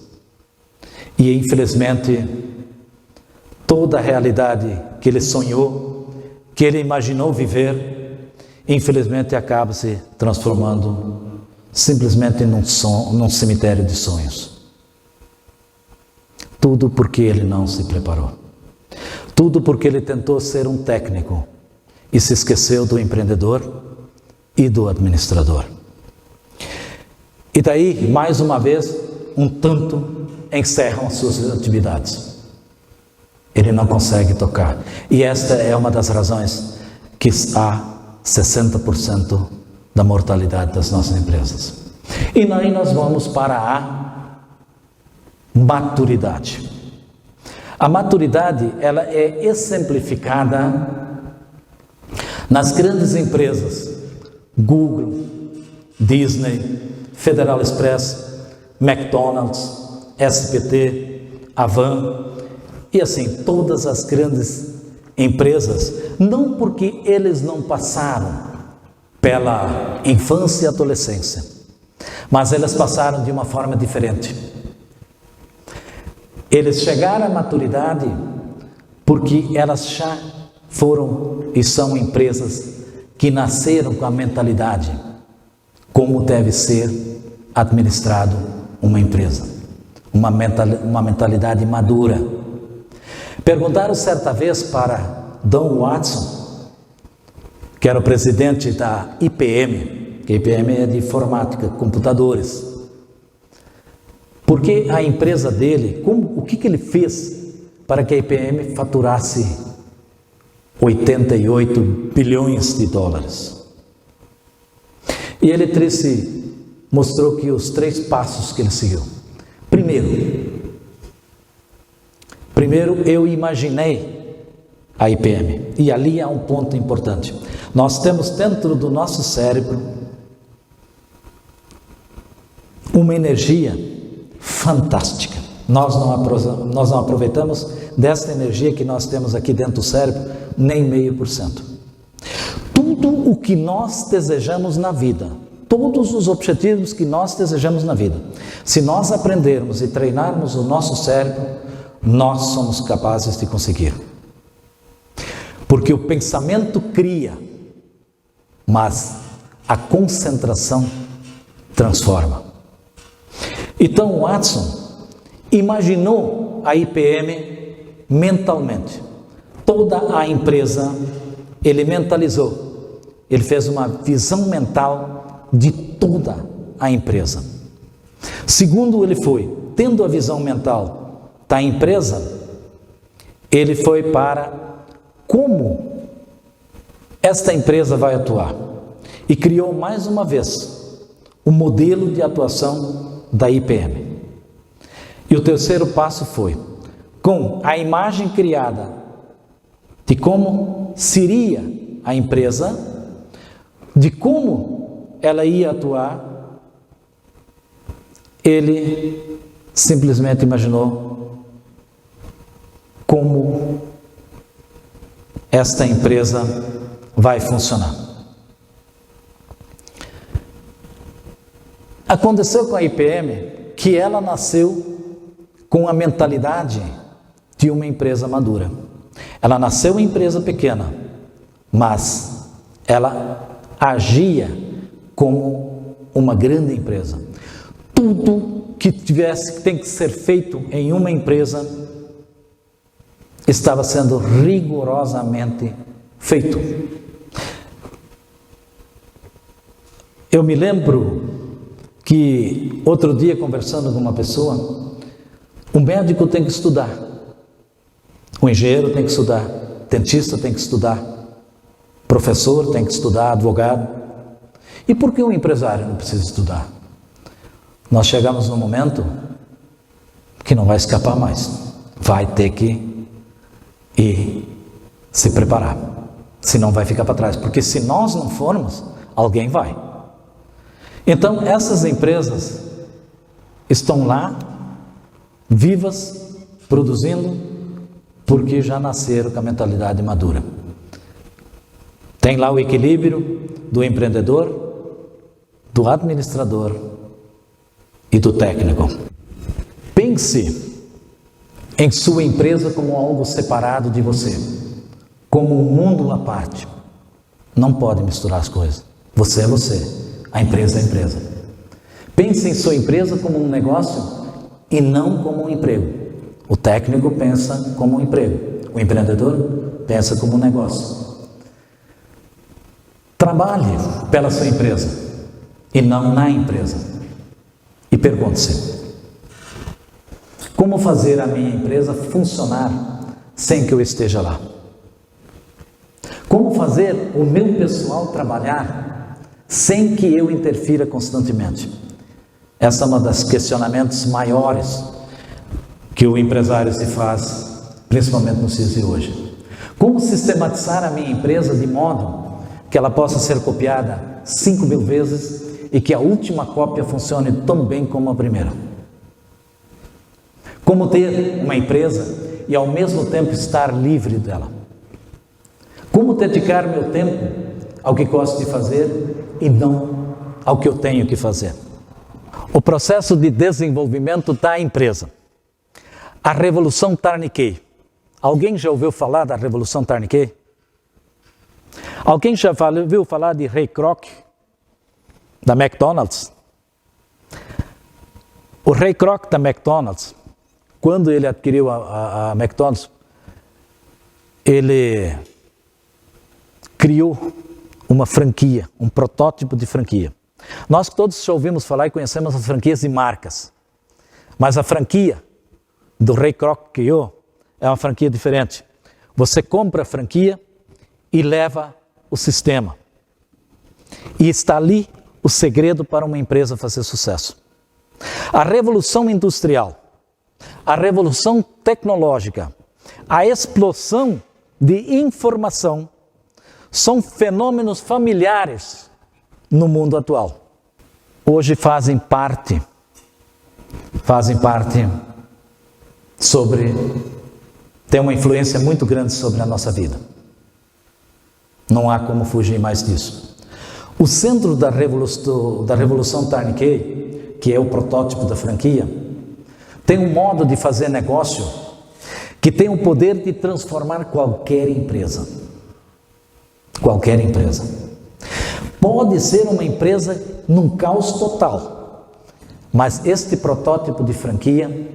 E infelizmente, toda a realidade que ele sonhou, que ele imaginou viver, infelizmente acaba se transformando simplesmente num cemitério de sonhos. Tudo porque ele não se preparou. Tudo porque ele tentou ser um técnico e se esqueceu do empreendedor e do administrador. E daí, mais uma vez, um tanto encerram as suas atividades. Ele não consegue tocar. E esta é uma das razões que há 60% da mortalidade das nossas empresas. E daí nós vamos para a maturidade. A maturidade, ela é exemplificada nas grandes empresas: Google, Disney, Federal Express, McDonald's, SPT, Avan, e assim, todas as grandes empresas, não porque eles não passaram pela infância e adolescência, mas elas passaram de uma forma diferente. Eles chegaram à maturidade porque elas já foram e são empresas que nasceram com a mentalidade como deve ser administrado uma empresa, uma mentalidade madura. Perguntaram certa vez para Don Watson, que era o presidente da IBM, que a IBM é de informática, computadores, porque a empresa dele, o que ele fez para que a IPM faturasse 88 bilhões de dólares. E ele mostrou que os 3 passos que ele seguiu. Primeiro eu imaginei a IPM, e ali há um ponto importante. Nós temos dentro do nosso cérebro uma energia fantástica. Nós não aproveitamos dessa energia que nós temos aqui dentro do cérebro, nem 0,5%. Tudo o que nós desejamos na vida, todos os objetivos que nós desejamos na vida, se nós aprendermos e treinarmos o nosso cérebro, nós somos capazes de conseguir. Porque o pensamento cria, mas a concentração transforma. Então Watson imaginou a IPM mentalmente. Toda a empresa ele mentalizou. Ele fez uma visão mental de toda a empresa. Segundo ele foi, tendo a visão mental da empresa, ele foi para como esta empresa vai atuar. E criou mais uma vez o modelo de atuação da IPM. E o terceiro passo foi, com a imagem criada de como seria a empresa, de como ela ia atuar, ele simplesmente imaginou como esta empresa vai funcionar. Aconteceu com a IPM que ela nasceu com a mentalidade de uma empresa madura. Ela nasceu em empresa pequena, mas ela agia como uma grande empresa. Tudo que tem que ser feito em uma empresa estava sendo rigorosamente feito. Eu me lembro que outro dia, conversando com uma pessoa, um médico tem que estudar, um engenheiro tem que estudar, dentista tem que estudar, professor tem que estudar, advogado. E por que o empresário não precisa estudar? Nós chegamos num momento que não vai escapar mais, vai ter que ir se preparar, senão vai ficar para trás, porque se nós não formos, alguém vai. Então essas empresas estão lá, vivas, produzindo, porque já nasceram com a mentalidade madura. Tem lá o equilíbrio do empreendedor, do administrador e do técnico. Pense em sua empresa como algo separado de você, como um mundo à parte. Não pode misturar as coisas. Você é você, a empresa é a empresa. Pense em sua empresa como um negócio e não como um emprego. O técnico pensa como um emprego, o empreendedor pensa como um negócio. Trabalhe pela sua empresa e não na empresa. E pergunte-se: como fazer a minha empresa funcionar sem que eu esteja lá? Como fazer o meu pessoal trabalhar sem que eu interfira constantemente? Essa é uma das questionamentos maiores que o empresário se faz, principalmente nos dias de hoje. Como sistematizar a minha empresa de modo que ela possa ser copiada 5.000 vezes e que a última cópia funcione tão bem como a primeira? Como ter uma empresa e ao mesmo tempo estar livre dela? Como dedicar meu tempo ao que gosto de fazer e não ao que eu tenho que fazer? O processo de desenvolvimento da empresa. A Revolução Tarniquet. Alguém já ouviu falar da Revolução Tarniquet? Alguém já ouviu falar de Ray Kroc, da McDonald's? O Ray Kroc da McDonald's, quando ele adquiriu a McDonald's, ele criou uma franquia, um protótipo de franquia. Nós todos já ouvimos falar e conhecemos as franquias de marcas, mas a franquia do Ray Kroc criou é uma franquia diferente. Você compra a franquia e leva o sistema. E está ali o segredo para uma empresa fazer sucesso. A revolução industrial, a revolução tecnológica, a explosão de informação são fenômenos familiares no mundo atual. Hoje fazem parte tem uma influência muito grande sobre a nossa vida. Não há como fugir mais disso. O centro da revolução Tarniquet, que é o protótipo da franquia, tem um modo de fazer negócio que tem o poder de transformar qualquer empresa. Qualquer empresa. Pode ser uma empresa num caos total, mas este protótipo de franquia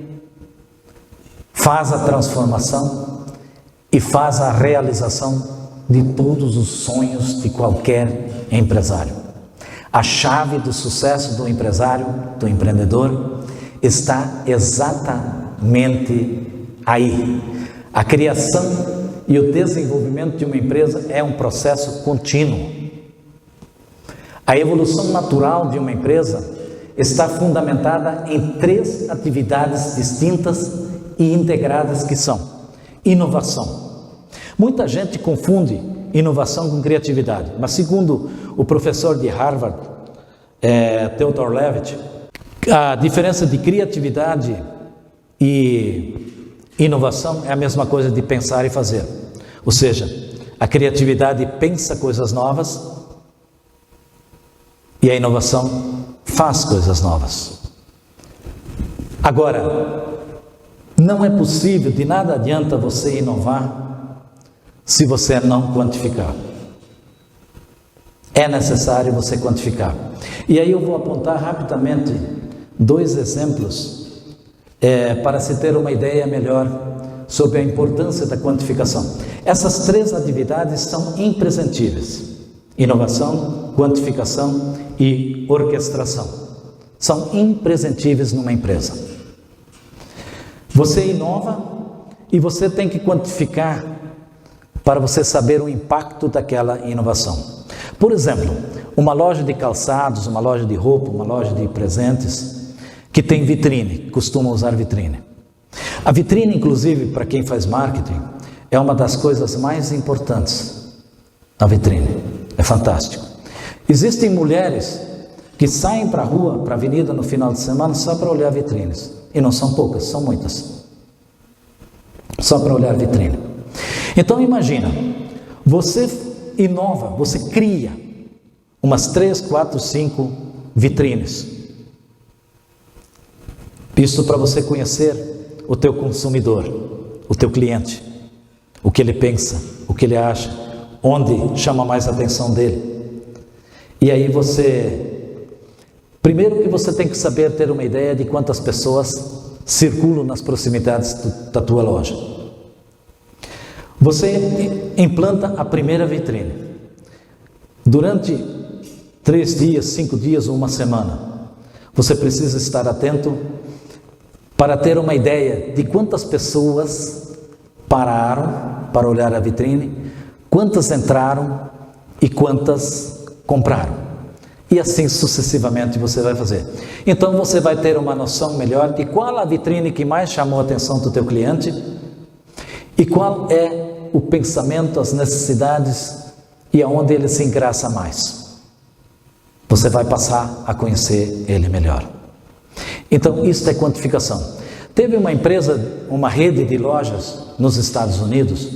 faz a transformação e faz a realização de todos os sonhos de qualquer empresário. A chave do sucesso do empresário, do empreendedor, está exatamente aí. A criação e o desenvolvimento de uma empresa é um processo contínuo. A evolução natural de uma empresa está fundamentada em 3 atividades distintas e integradas que são: inovação. Muita gente confunde inovação com criatividade, mas segundo o professor de Harvard, Theodore Levitt, a diferença de criatividade e inovação é a mesma coisa de pensar e fazer. Ou seja, a criatividade pensa coisas novas e a inovação faz coisas novas. Agora, não é possível, de nada adianta você inovar se você não quantificar. É necessário você quantificar. E aí eu vou apontar rapidamente 2 exemplos para se ter uma ideia melhor sobre a importância da quantificação. Essas 3 atividades são imprescindíveis: inovação, quantificação e orquestração. São imprescindíveis numa empresa. Você inova e você tem que quantificar para você saber o impacto daquela inovação. Por exemplo, uma loja de calçados, uma loja de roupa, uma loja de presentes, que tem vitrine, costuma usar vitrine. A vitrine, inclusive, para quem faz marketing, é uma das coisas mais importantes. A vitrine é fantástico. Existem mulheres que saem para a rua, para a avenida no final de semana só para olhar vitrines. E não são poucas, são muitas. Só para olhar vitrine. Então imagina, você inova, você cria umas 3, 4, 5 vitrines. Isso para você conhecer o teu consumidor, o teu cliente, o que ele pensa, o que ele acha, onde chama mais a atenção dele. E aí primeiro que você tem que saber ter uma ideia de quantas pessoas circulam nas proximidades da tua loja. Você implanta a primeira vitrine. Durante 3 dias, 5 dias ou uma semana, você precisa estar atento para ter uma ideia de quantas pessoas pararam para olhar a vitrine, quantas entraram e quantas compraram. E assim sucessivamente você vai fazer. Então você vai ter uma noção melhor de qual a vitrine que mais chamou a atenção do teu cliente e qual é o pensamento, as necessidades e aonde ele se engraça mais. Você vai passar a conhecer ele melhor. Então isso é quantificação. Teve uma empresa, uma rede de lojas nos Estados Unidos,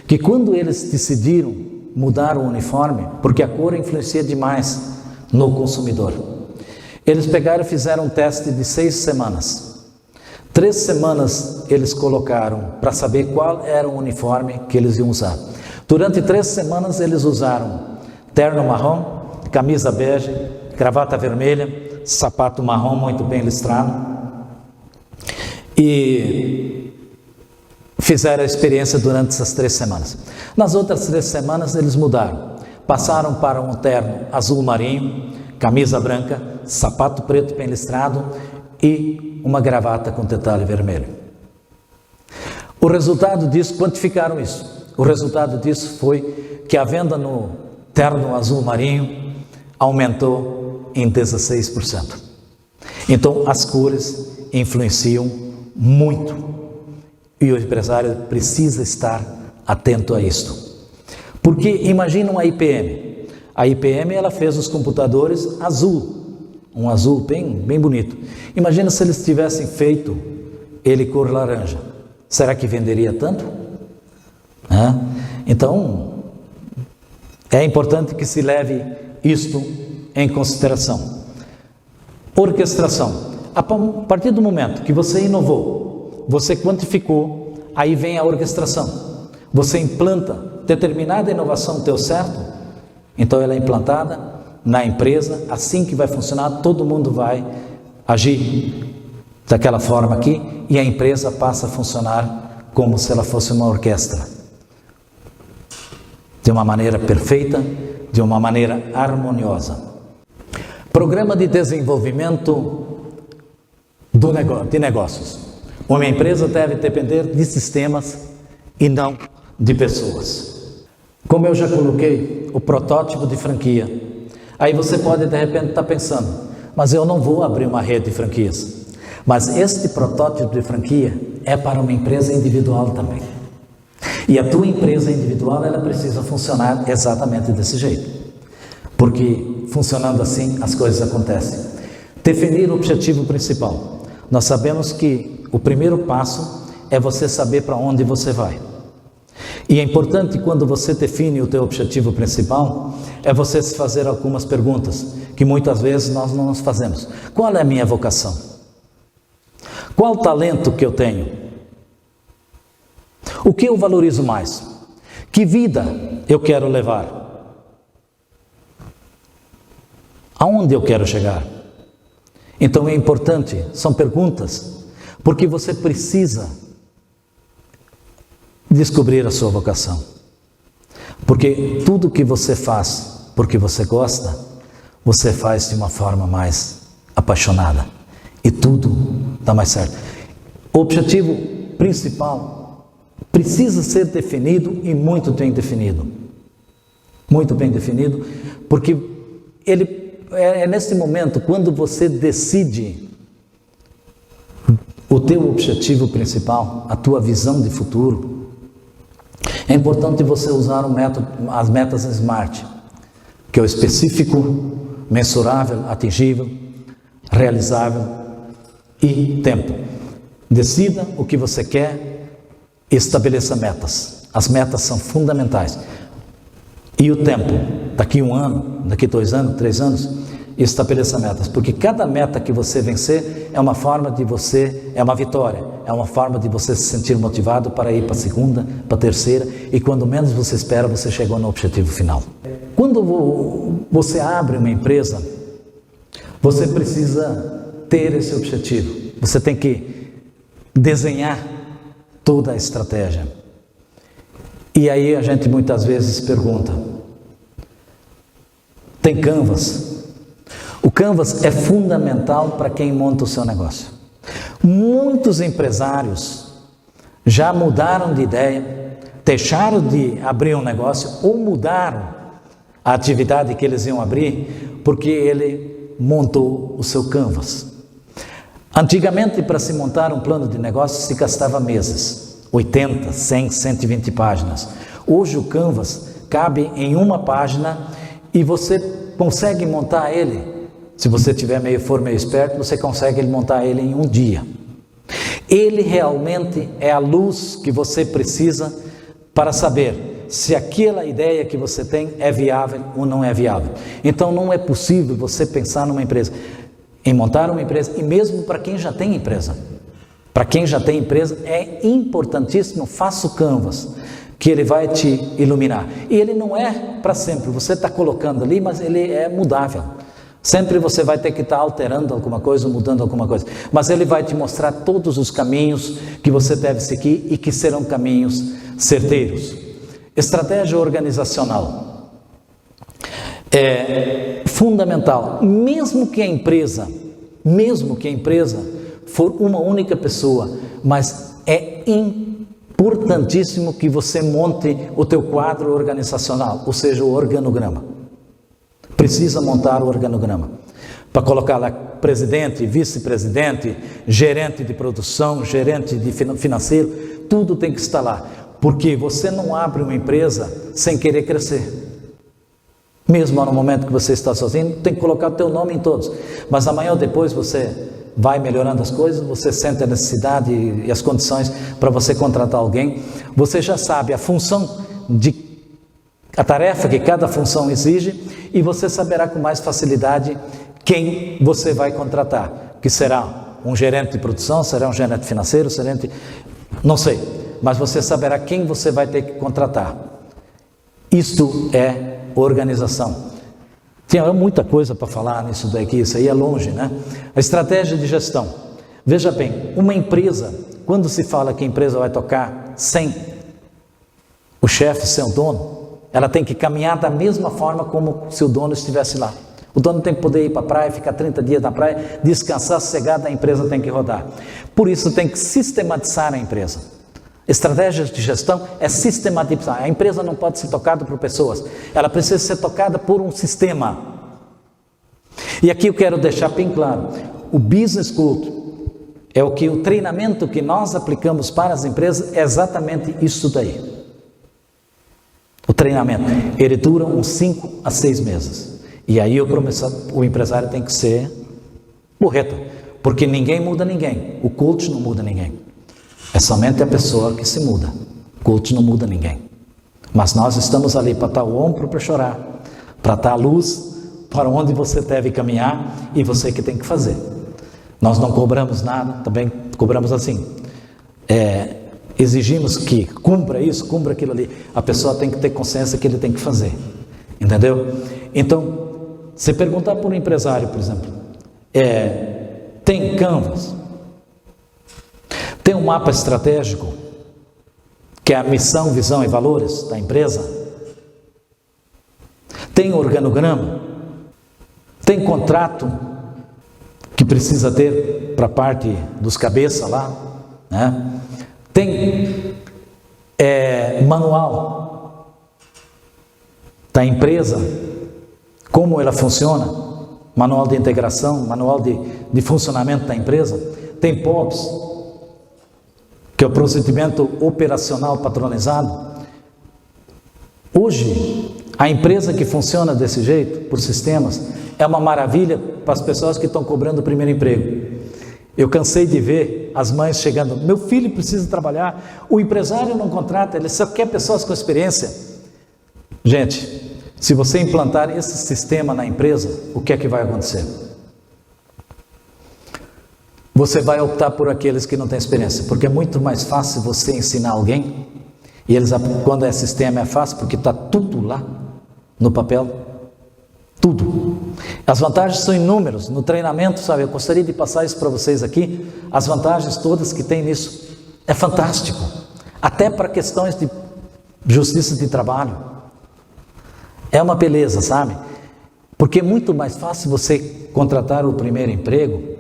que quando eles decidiram mudar o uniforme, porque a cor influencia demais no consumidor, eles pegaram e fizeram um teste de 6 semanas. 3 semanas eles colocaram para saber qual era o uniforme que eles iam usar. Durante 3 semanas eles usaram terno marrom, camisa bege, gravata vermelha, sapato marrom muito bem listrado e fizeram a experiência durante essas 3 semanas. Nas outras 3 semanas eles mudaram. Passaram para um terno azul marinho, camisa branca, sapato preto bem listrado e uma gravata com detalhe vermelho. O resultado disso, quantificaram isso. O resultado disso foi que a venda no terno azul marinho aumentou em 16%. Então, as cores influenciam muito e o empresário precisa estar atento a isto. Porque imaginam a IPM. A IPM ela fez os computadores azul, um azul bem bonito. Imagina se eles tivessem feito ele cor laranja. Será que venderia tanto? Então, é importante que se leve isto em consideração. Orquestração. A partir do momento que você inovou, você quantificou, aí vem a orquestração. Você implanta determinada inovação, deu certo, então ela é implantada na empresa, assim que vai funcionar, todo mundo vai agir daquela forma aqui e a empresa passa a funcionar como se ela fosse uma orquestra. De uma maneira perfeita, de uma maneira harmoniosa. Programa de desenvolvimento de negócios. Uma empresa deve depender de sistemas e não de pessoas. Como eu já coloquei, o protótipo de franquia. Aí você pode de repente estar pensando, mas eu não vou abrir uma rede de franquias. Mas este protótipo de franquia é para uma empresa individual também. E a tua empresa individual, ela precisa funcionar exatamente desse jeito. Porque funcionando assim, as coisas acontecem. Definir o objetivo principal. Nós sabemos que o primeiro passo é você saber para onde você vai. E é importante quando você define o teu objetivo principal, é você se fazer algumas perguntas, que muitas vezes nós não nos fazemos. Qual é a minha vocação? Qual o talento que eu tenho? O que eu valorizo mais? Que vida eu quero levar? Aonde eu quero chegar? Então é importante, são perguntas, porque você precisa descobrir a sua vocação. Porque tudo que você faz porque você gosta, você faz de uma forma mais apaixonada. E tudo dá mais certo. O objetivo principal precisa ser definido e muito bem definido. Muito bem definido, porque ele é nesse momento, quando você decide o teu objetivo principal, a tua visão de futuro, é importante você usar as metas SMART, que é o específico, mensurável, atingível, realizável e tempo. Decida o que você quer, estabeleça metas. As metas são fundamentais. E o tempo, daqui 1 ano, daqui 2 anos, 3 anos, estabeleça metas, porque cada meta que você vencer é uma forma de você, é uma vitória, é uma forma de você se sentir motivado para ir para a segunda, para a terceira, e quando menos você espera, você chegou no objetivo final. Quando você abre uma empresa, você precisa ter esse objetivo, você tem que desenhar toda a estratégia. E aí a gente muitas vezes pergunta, tem Canvas? O Canvas é fundamental para quem monta o seu negócio. Muitos empresários já mudaram de ideia, deixaram de abrir um negócio ou mudaram a atividade que eles iam abrir porque ele montou o seu Canvas. Antigamente, para se montar um plano de negócio, se gastava meses, 80, 100, 120 páginas. Hoje o Canvas cabe em uma página e você consegue montar ele. Se você for meio esperto, você consegue montar ele em 1 dia. Ele realmente é a luz que você precisa para saber se aquela ideia que você tem é viável ou não é viável. Então não é possível você pensar numa empresa, em montar uma empresa, e mesmo para quem já tem empresa. Para quem já tem empresa é importantíssimo, faça o Canvas, que ele vai te iluminar. E ele não é para sempre, você está colocando ali, mas ele é mudável. Sempre você vai ter que estar alterando alguma coisa, mudando alguma coisa. Mas ele vai te mostrar todos os caminhos que você deve seguir e que serão caminhos certeiros. Estratégia organizacional é fundamental. Mesmo que a empresa for uma única pessoa, mas é importantíssimo que você monte o teu quadro organizacional, ou seja, o organograma. Precisa montar o organograma. Para colocar lá presidente, vice-presidente, gerente de produção, gerente de financeiro, tudo tem que estar lá. Porque você não abre uma empresa sem querer crescer. Mesmo no momento que você está sozinho, tem que colocar o teu nome em todos. Mas amanhã ou depois você vai melhorando as coisas, você sente a necessidade e as condições para você contratar alguém. Você já sabe a função, a tarefa que cada função exige, e você saberá com mais facilidade quem você vai contratar, que será um gerente de produção, será um gerente financeiro, não sei, mas você saberá quem você vai ter que contratar. Isto é organização. Tinha muita coisa para falar nisso daqui, isso aí é longe, né? A estratégia de gestão. Veja bem, uma empresa, quando se fala que a empresa vai tocar sem o chefe, sem o dono, ela tem que caminhar da mesma forma como se o dono estivesse lá. O dono tem que poder ir para a praia, ficar 30 dias na praia, descansar, sossegado, a empresa tem que rodar. Por isso tem que sistematizar a empresa. Estratégia de gestão é sistematizar. A empresa não pode ser tocada por pessoas, ela precisa ser tocada por um sistema. E aqui eu quero deixar bem claro, o Business Cult é o treinamento que nós aplicamos para as empresas é exatamente isso daí. O treinamento, ele dura uns 5 a 6 meses. E aí o empresário tem que ser borreta, porque ninguém muda ninguém, o coach não muda ninguém. É somente a pessoa que se muda. O coach não muda ninguém. Mas nós estamos ali para estar o ombro para chorar, para estar a luz para onde você deve caminhar e você que tem que fazer. Nós não cobramos nada, também cobramos assim. Exigimos que cumpra isso, cumpra aquilo ali. A pessoa tem que ter consciência que ele tem que fazer. Entendeu? Então, se perguntar para um empresário, por exemplo, tem Canvas? Tem um mapa estratégico, que é a missão, visão e valores da empresa? Tem organograma? Tem contrato que precisa ter para a parte dos cabeças lá? Né? Tem manual da empresa, como ela funciona, manual de integração, manual de funcionamento da empresa? Tem POPs, que é o procedimento operacional padronizado. Hoje, a empresa que funciona desse jeito, por sistemas, é uma maravilha para as pessoas que estão cobrando o primeiro emprego. Eu cansei de ver as mães chegando, meu filho precisa trabalhar, o empresário não contrata, ele só quer pessoas com experiência. Gente, se você implantar esse sistema na empresa, o que é que vai acontecer? Você vai optar por aqueles que não têm experiência, porque é muito mais fácil você ensinar alguém, e eles, quando é sistema é fácil, porque está tudo lá no papel, tudo. As vantagens são inúmeras, no treinamento, sabe, eu gostaria de passar isso para vocês aqui, as vantagens todas que tem nisso, é fantástico, até para questões de justiça de trabalho, é uma beleza, sabe, porque é muito mais fácil você contratar o primeiro emprego,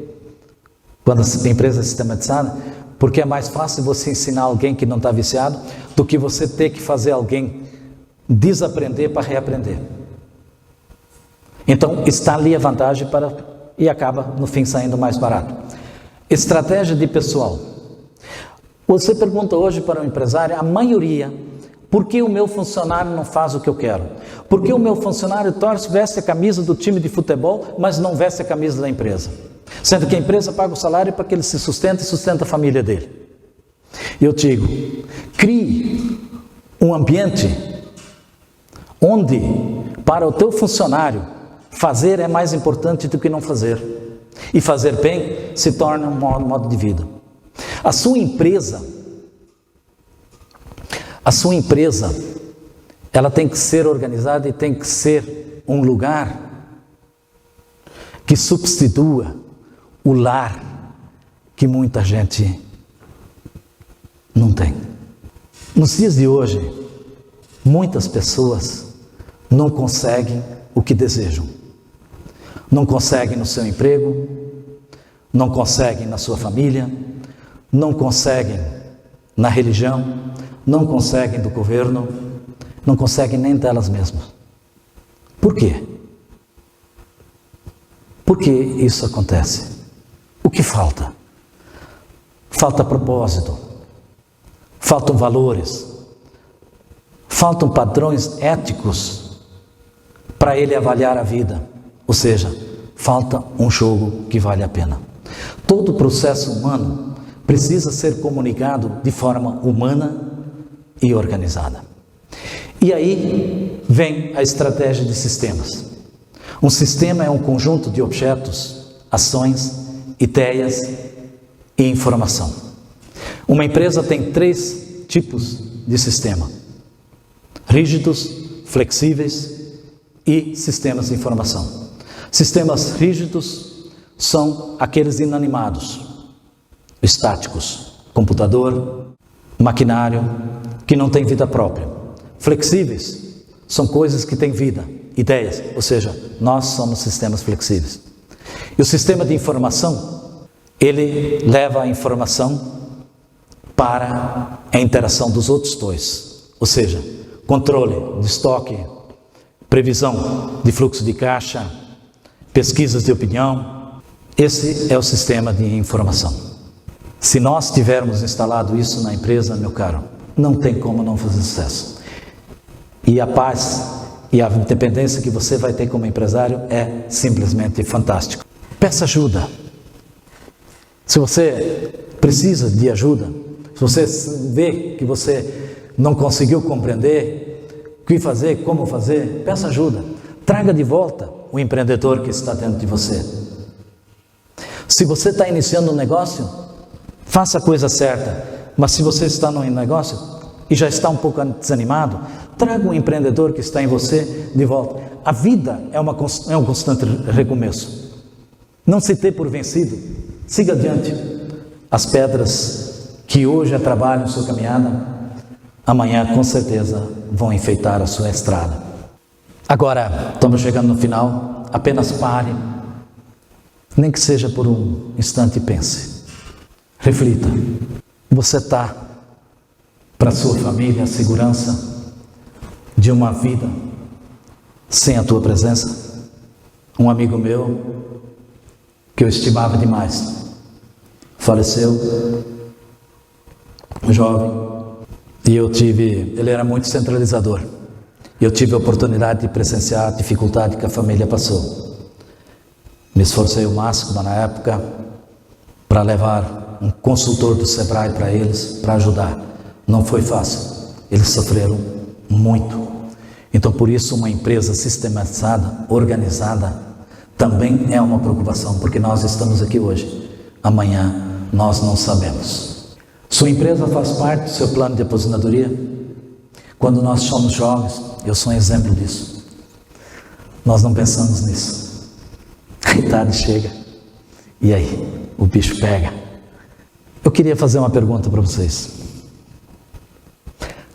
quando a empresa é sistematizada, porque é mais fácil você ensinar alguém que não está viciado do que você ter que fazer alguém desaprender para reaprender. Então, está ali a vantagem e acaba, no fim, saindo mais barato. Estratégia de pessoal. Você pergunta hoje para um empresário, a maioria, por que o meu funcionário não faz o que eu quero? Por que o meu funcionário veste a camisa do time de futebol, mas não veste a camisa da empresa? Sendo que a empresa paga o salário para que ele se sustente e sustenta a família dele. Eu digo, crie um ambiente onde, para o teu funcionário, fazer é mais importante do que não fazer. E fazer bem se torna um modo de vida. A sua empresa, ela tem que ser organizada e tem que ser um lugar que substitua o lar que muita gente não tem. Nos dias de hoje, muitas pessoas não conseguem o que desejam. Não conseguem no seu emprego, não conseguem na sua família, não conseguem na religião, não conseguem do governo, não conseguem nem delas mesmas. Por quê? Por que isso acontece? O que falta? Falta propósito, faltam valores, faltam padrões éticos para ele avaliar a vida, ou seja, falta um jogo que vale a pena. Todo processo humano precisa ser comunicado de forma humana e organizada. E aí vem a estratégia de sistemas. Um sistema é um conjunto de objetos, ações, ideias e informação. Uma empresa tem 3 tipos de sistema: rígidos, flexíveis e sistemas de informação. Sistemas rígidos são aqueles inanimados, estáticos, computador, maquinário, que não tem vida própria. Flexíveis são coisas que têm vida, ideias, ou seja, nós somos sistemas flexíveis. E o sistema de informação, ele leva a informação para a interação dos outros 2, ou seja, controle de estoque, previsão de fluxo de caixa, pesquisas de opinião. Esse é o sistema de informação. Se nós tivermos instalado isso na empresa, meu caro, não tem como não fazer sucesso. E a paz e a independência que você vai ter como empresário é simplesmente fantástico. Peça ajuda. Se você precisa de ajuda, se você vê que você não conseguiu compreender o que fazer, como fazer, peça ajuda. Traga de volta o empreendedor que está dentro de você. Se você está iniciando um negócio, faça a coisa certa. Mas se você está no negócio e já está um pouco desanimado, traga um empreendedor que está em você de volta. A vida é um constante recomeço. Não se dê por vencido. Siga adiante. As pedras que hoje atrapalham sua caminhada, amanhã com certeza vão enfeitar a sua estrada. Agora, estamos chegando no final. Apenas pare. Nem que seja por um instante, pense. Reflita. Você está para sua família a segurança de uma vida sem a tua presença? Um amigo meu, que eu estimava demais, faleceu, jovem, e ele era muito centralizador. Eu tive a oportunidade de presenciar a dificuldade que a família passou. Me esforcei o máximo na época para levar um consultor do Sebrae para eles, para ajudar. Não foi fácil, eles sofreram muito. Então, por isso, uma empresa sistematizada, organizada, também é uma preocupação, porque nós estamos aqui hoje, amanhã nós não sabemos. Sua empresa faz parte do seu plano de aposentadoria? Quando nós somos jovens, eu sou um exemplo disso. Nós não pensamos nisso. A idade chega, e aí, o bicho pega. Eu queria fazer uma pergunta para vocês.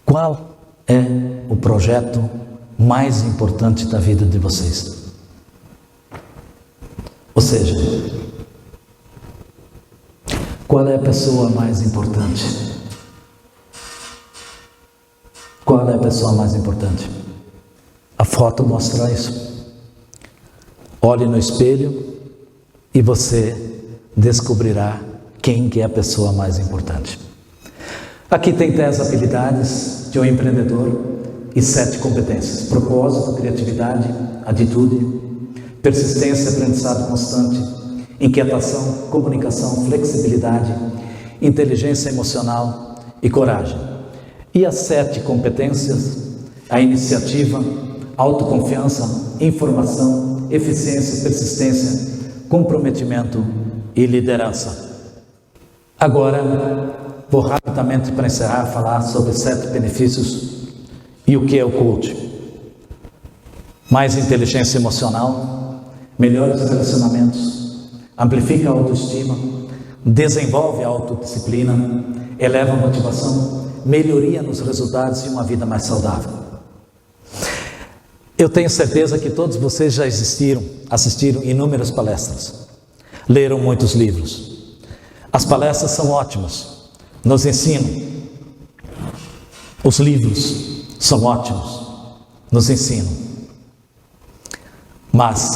Qual é o projeto mais importante da vida de vocês? Ou seja, qual é a pessoa mais importante? Qual é a pessoa mais importante? A foto mostra isso. Olhe no espelho e você descobrirá quem que é a pessoa mais importante. Aqui tem 10 habilidades de um empreendedor e 7 competências: propósito, criatividade, atitude, persistência, aprendizado constante, inquietação, comunicação, flexibilidade, inteligência emocional e coragem. E as 7 competências: a iniciativa, autoconfiança, informação, eficiência, persistência, comprometimento e liderança. Agora, vou rapidamente, para encerrar, falar sobre 7 benefícios e o que é o coaching. Mais inteligência emocional, melhores relacionamentos, amplifica a autoestima, desenvolve a autodisciplina, eleva a motivação, melhoria nos resultados e uma vida mais saudável. Eu tenho certeza que todos vocês já assistiram inúmeras palestras, leram muitos livros. As palestras são ótimas, nos ensinam Os livros são ótimos, nos ensinam, mas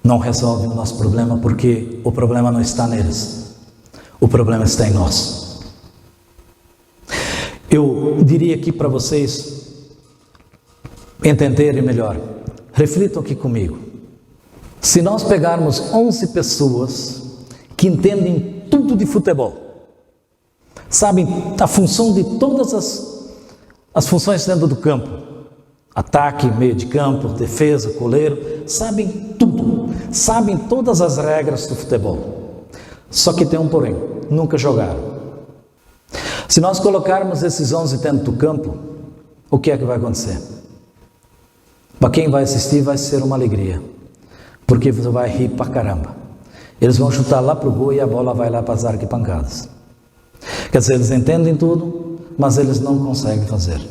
não resolvem o nosso problema, porque o problema não está neles, o problema está em nós. Eu diria aqui para vocês entenderem melhor, reflitam aqui comigo. Se nós pegarmos 11 pessoas que entendem tudo de futebol, sabem a função de todas as funções dentro do campo, ataque, meio de campo, defesa, goleiro, sabem tudo, sabem todas as regras do futebol. Só que tem um porém, nunca jogaram. Se nós colocarmos esses 11 dentro do campo, o que é que vai acontecer? Para quem vai assistir vai ser uma alegria, porque você vai rir pra caramba. Eles vão chutar lá pro gol e a bola vai lá para as arquibancadas. Quer dizer, eles entendem tudo, mas eles não conseguem fazer.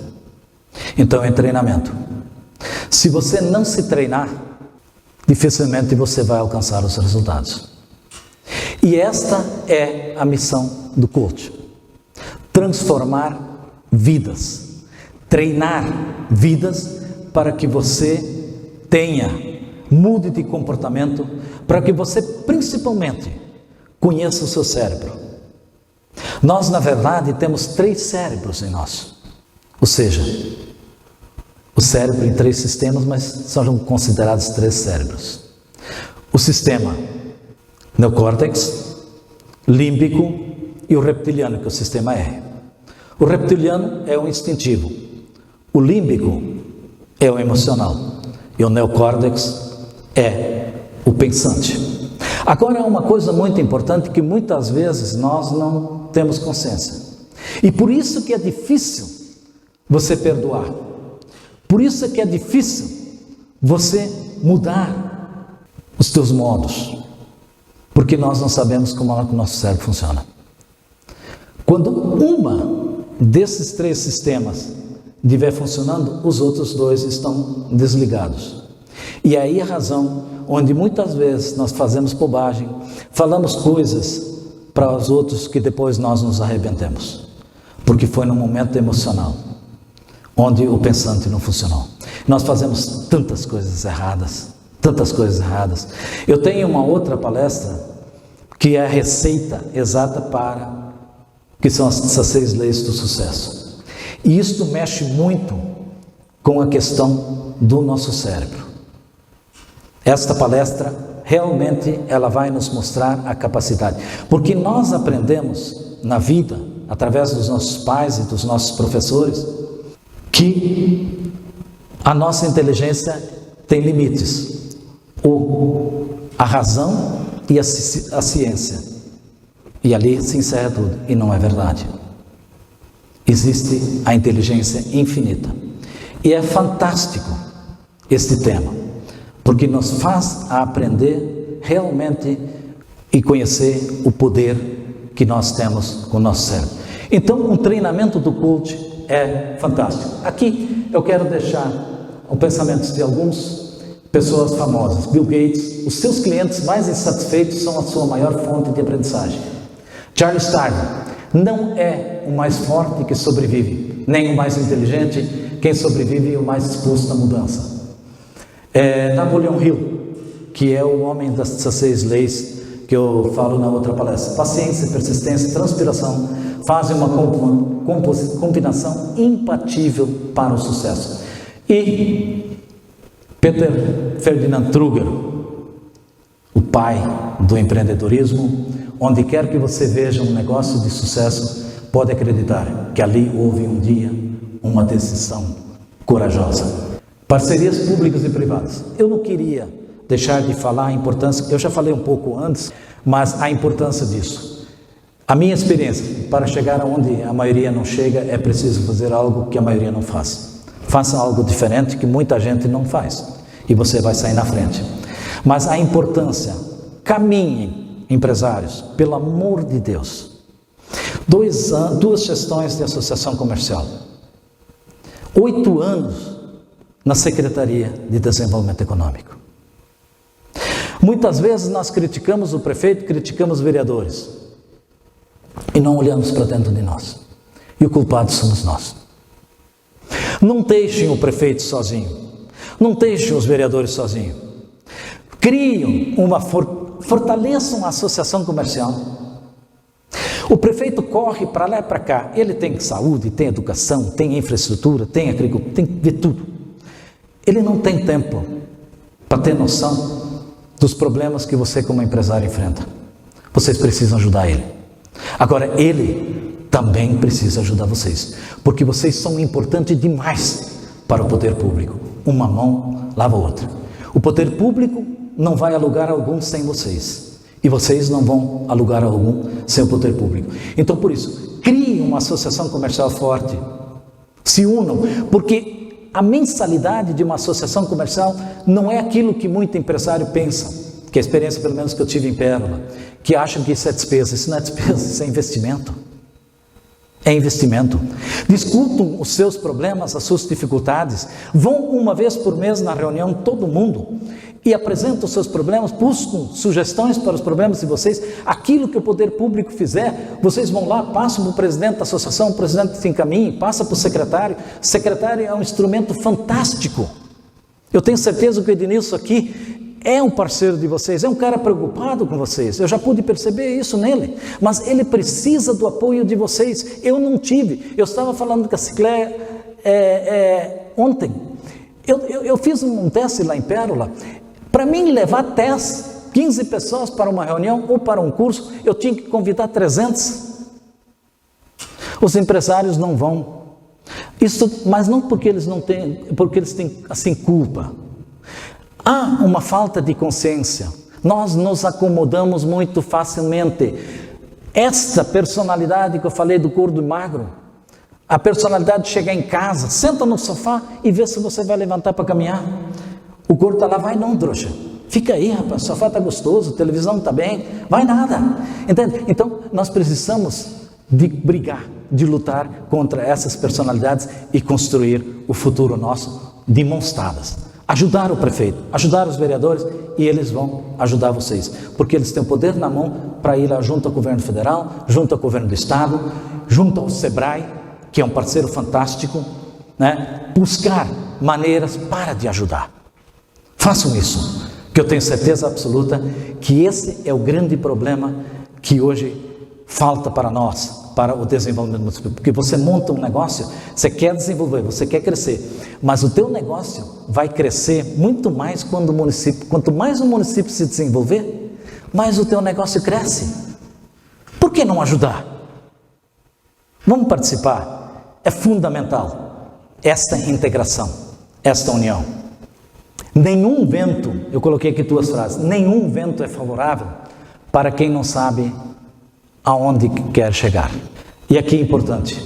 Então é treinamento. Se você não se treinar, dificilmente você vai alcançar os resultados. E esta é a missão do coach: transformar vidas, treinar vidas para que você mude de comportamento, para que você principalmente conheça o seu cérebro. Nós, na verdade, temos 3 cérebros em nós, ou seja, o cérebro em 3 sistemas, mas são considerados 3 cérebros. O sistema neocórtex, límbico e o reptiliano, que é o sistema R. O reptiliano é o instintivo, o límbico é o emocional e o neocórtex é o pensante. Agora, uma coisa muito importante que muitas vezes nós não temos consciência, e por isso que é difícil você perdoar, por isso que é difícil você mudar os teus modos, porque nós não sabemos como o nosso cérebro funciona. Quando uma desses 3 sistemas estiver funcionando, os outros 2 estão desligados. E aí a razão onde muitas vezes nós fazemos bobagem, falamos coisas para os outros que depois nós nos arrependemos, porque foi num momento emocional, onde o pensante não funcionou. Nós fazemos tantas coisas erradas, tantas coisas erradas. Eu tenho uma outra palestra que é a receita exata para, que são essas 6 leis do sucesso. E isto mexe muito com a questão do nosso cérebro. Esta palestra, realmente, ela vai nos mostrar a capacidade. Porque nós aprendemos na vida, através dos nossos pais e dos nossos professores, que a nossa inteligência tem limites. A razão e a ciência. E ali se encerra tudo. E não é verdade. Existe a inteligência infinita. E é fantástico este tema, porque nos faz aprender realmente e conhecer o poder que nós temos com o nosso cérebro. Então, um treinamento do coach é fantástico. Aqui eu quero deixar o pensamento de algumas pessoas famosas. Bill Gates: os seus clientes mais insatisfeitos são a sua maior fonte de aprendizagem. Charles Darwin: não é o mais forte que sobrevive, nem o mais inteligente quem sobrevive e o mais disposto à mudança. Napoleon Hill, que é o homem das 16 leis que eu falo na outra palestra. Paciência, persistência, transpiração fazem uma combinação impatível para o sucesso. E Peter Ferdinand Kruger, o pai do empreendedorismo: onde quer que você veja um negócio de sucesso, pode acreditar que ali houve um dia uma decisão corajosa. Parcerias públicas e privadas. Eu não queria deixar de falar a importância, eu já falei um pouco antes, mas a importância disso. A minha experiência, para chegar aonde a maioria não chega, é preciso fazer algo que a maioria não faz. Faça algo diferente que muita gente não faz, e você vai sair na frente. Mas a importância, caminhem, empresários, pelo amor de Deus. 2 gestões de associação comercial, 8 anos na Secretaria de Desenvolvimento Econômico. Muitas vezes nós criticamos o prefeito, criticamos os vereadores e não olhamos para dentro de nós. E o culpado somos nós. Não deixem o prefeito sozinho. Não deixem os vereadores sozinhos. Criem fortaleçam a associação comercial. O prefeito corre para lá e para cá. Ele tem saúde, tem educação, tem infraestrutura, tem agricultura, tem de tudo. Ele não tem tempo para ter noção dos problemas que você como empresário enfrenta. Vocês precisam ajudar ele. Agora, ele também precisa ajudar vocês, porque vocês são importantes demais para o poder público. Uma mão lava a outra. O poder público não vai a lugar algum sem vocês, e vocês não vão a lugar algum sem o poder público. Então, por isso, criem uma associação comercial forte, se unam, porque a mensalidade de uma associação comercial não é aquilo que muito empresário pensa, que é a experiência pelo menos que eu tive em Pérola, que acham que isso é despesa. Isso não é despesa, isso é investimento. É investimento. Discutam os seus problemas, as suas dificuldades. Vão uma vez por mês na reunião todo mundo e apresentam os seus problemas, buscam sugestões para os problemas de vocês. Aquilo que o poder público fizer, vocês vão lá, passam para o presidente da associação, o presidente se encaminha, passa para o secretário. O secretário é um instrumento fantástico. Eu tenho certeza que o Ednilson aqui é um parceiro de vocês, é um cara preocupado com vocês. Eu já pude perceber isso nele, mas ele precisa do apoio de vocês. Eu não tive. Eu estava falando com a Cicléia ontem. Eu fiz um teste lá em Pérola. Para mim levar 10, 15 pessoas para uma reunião ou para um curso, eu tinha que convidar 300. Os empresários não vão. Isso, mas não porque eles não têm, porque eles têm assim culpa. Há uma falta de consciência. Nós nos acomodamos muito facilmente. Essa personalidade que eu falei do gordo e magro, a personalidade de chegar em casa, senta no sofá e vê se você vai levantar para caminhar. O gordo está lá, vai não, trouxa. Fica aí, rapaz, o sofá está gostoso, a televisão está bem, vai nada. Entende? Então, nós precisamos de brigar, de lutar contra essas personalidades e construir o futuro nosso de mãos dadas. Ajudar o prefeito, ajudar os vereadores, e eles vão ajudar vocês, porque eles têm o poder na mão para ir lá junto ao governo federal, junto ao governo do estado, junto ao SEBRAE, que é um parceiro fantástico, né? Buscar maneiras para de ajudar. Façam isso, que eu tenho certeza absoluta que esse é o grande problema que hoje falta para nós, para o desenvolvimento municipal, porque você monta um negócio, você quer desenvolver, você quer crescer, mas o teu negócio vai crescer muito mais quando quanto mais o município se desenvolver, mais o teu negócio cresce. Por que não ajudar? Vamos participar, é fundamental esta integração, esta união. Nenhum vento, eu coloquei aqui 2 frases, nenhum vento é favorável para quem não sabe aonde quer chegar. E aqui é importante,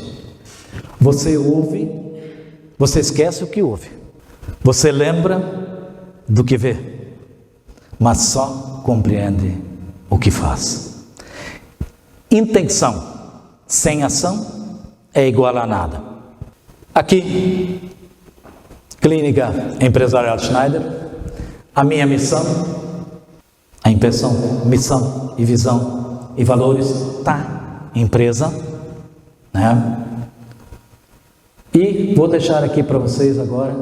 você ouve, você esquece o que ouve, você lembra do que vê, mas só compreende o que faz. Intenção sem ação é igual a nada. Aqui, Clínica Empresarial Schneider, a minha missão, a intenção, missão e visão e valores tá empresa, né? E vou deixar aqui para vocês agora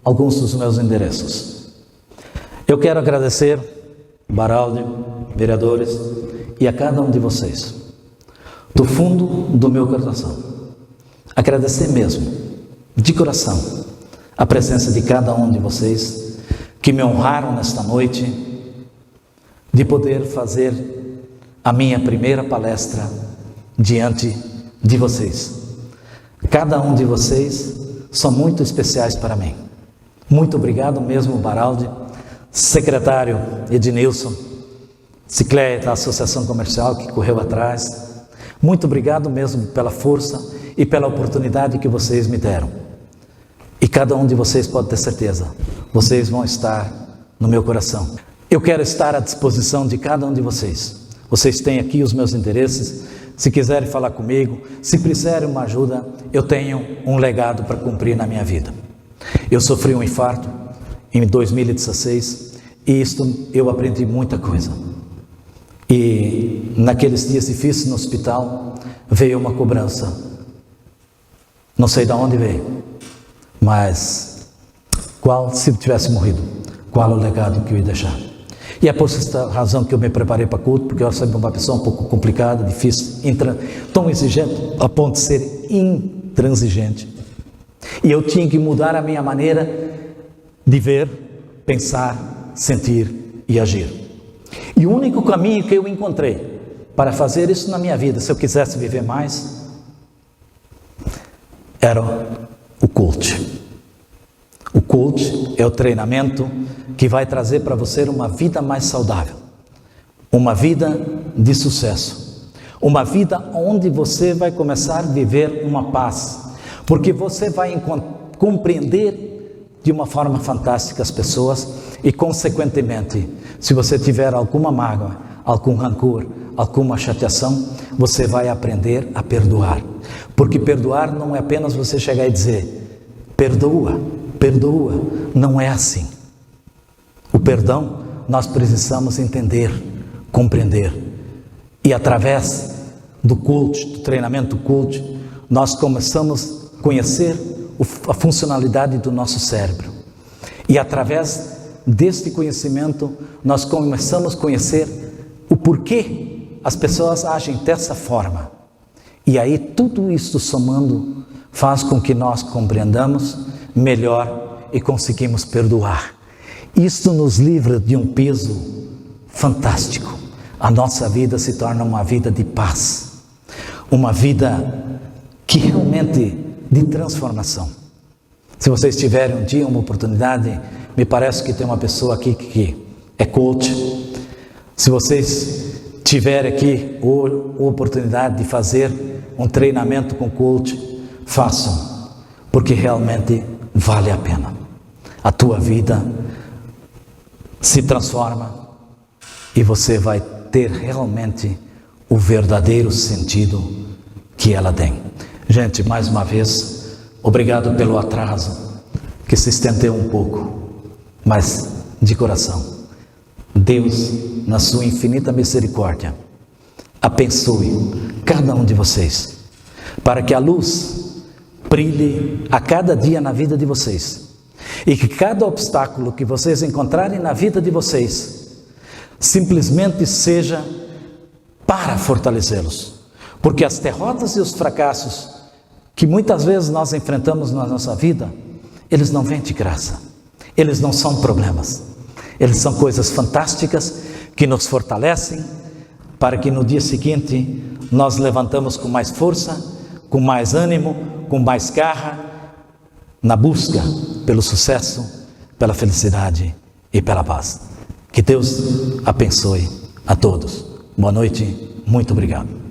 alguns dos meus endereços. Eu quero agradecer Baraldi, vereadores, e a cada um de vocês, do fundo do meu coração, agradecer mesmo, de coração, a presença de cada um de vocês que me honraram nesta noite, de poder fazer a minha primeira palestra diante de vocês. Cada um de vocês são muito especiais para mim. Muito obrigado mesmo, Baraldi, secretário Ednilson, Cicléia da Associação Comercial que correu atrás. Muito obrigado mesmo pela força e pela oportunidade que vocês me deram. E cada um de vocês pode ter certeza, vocês vão estar no meu coração. Eu quero estar à disposição de cada um de vocês. Vocês têm aqui os meus endereços. Se quiserem falar comigo, se precisarem uma ajuda, eu tenho um legado para cumprir na minha vida. Eu sofri um infarto em 2016 e isto eu aprendi muita coisa. E naqueles dias difíceis no hospital, veio uma cobrança. Não sei de onde veio, mas se eu tivesse morrido, qual o legado que eu ia deixar? E é por essa razão que eu me preparei para o culto, porque eu sempre uma pessoa um pouco complicada, difícil, tão exigente, a ponto de ser intransigente. E eu tinha que mudar a minha maneira de ver, pensar, sentir e agir. E o único caminho que eu encontrei para fazer isso na minha vida, se eu quisesse viver mais, era o coach. O coach é o treinamento que vai trazer para você uma vida mais saudável, uma vida de sucesso, uma vida onde você vai começar a viver uma paz, porque você vai compreender de uma forma fantástica as pessoas e, consequentemente, se você tiver alguma mágoa, algum rancor, alguma chateação, você vai aprender a perdoar, porque perdoar não é apenas você chegar e dizer, perdoa, não é assim. O perdão nós precisamos entender, compreender, e através do coach, do treinamento coach, nós começamos a conhecer a funcionalidade do nosso cérebro, e através deste conhecimento nós começamos a conhecer o porquê as pessoas agem dessa forma, e aí tudo isso somando faz com que nós compreendamos melhor e conseguimos perdoar. Isto nos livra de um peso fantástico. A nossa vida se torna uma vida de paz, uma vida que realmente de transformação. Se vocês tiverem um dia uma oportunidade, me parece que tem uma pessoa aqui que é coach. Se vocês tiverem aqui a oportunidade de fazer um treinamento com coach, façam, porque realmente vale a pena. A tua vida se transforma e você vai ter realmente o verdadeiro sentido que ela tem. Gente, mais uma vez, obrigado pelo atraso, que se estendeu um pouco, mas de coração, Deus, na sua infinita misericórdia, abençoe cada um de vocês, para que a luz brilhe a cada dia na vida de vocês, e que cada obstáculo que vocês encontrarem na vida de vocês, simplesmente seja para fortalecê-los, porque as derrotas e os fracassos que muitas vezes nós enfrentamos na nossa vida, eles não vêm de graça, eles não são problemas, eles são coisas fantásticas que nos fortalecem, para que no dia seguinte nós levantamos com mais força, com mais ânimo, com mais garra, na busca pelo sucesso, pela felicidade e pela paz. Que Deus abençoe a todos. Boa noite, muito obrigado.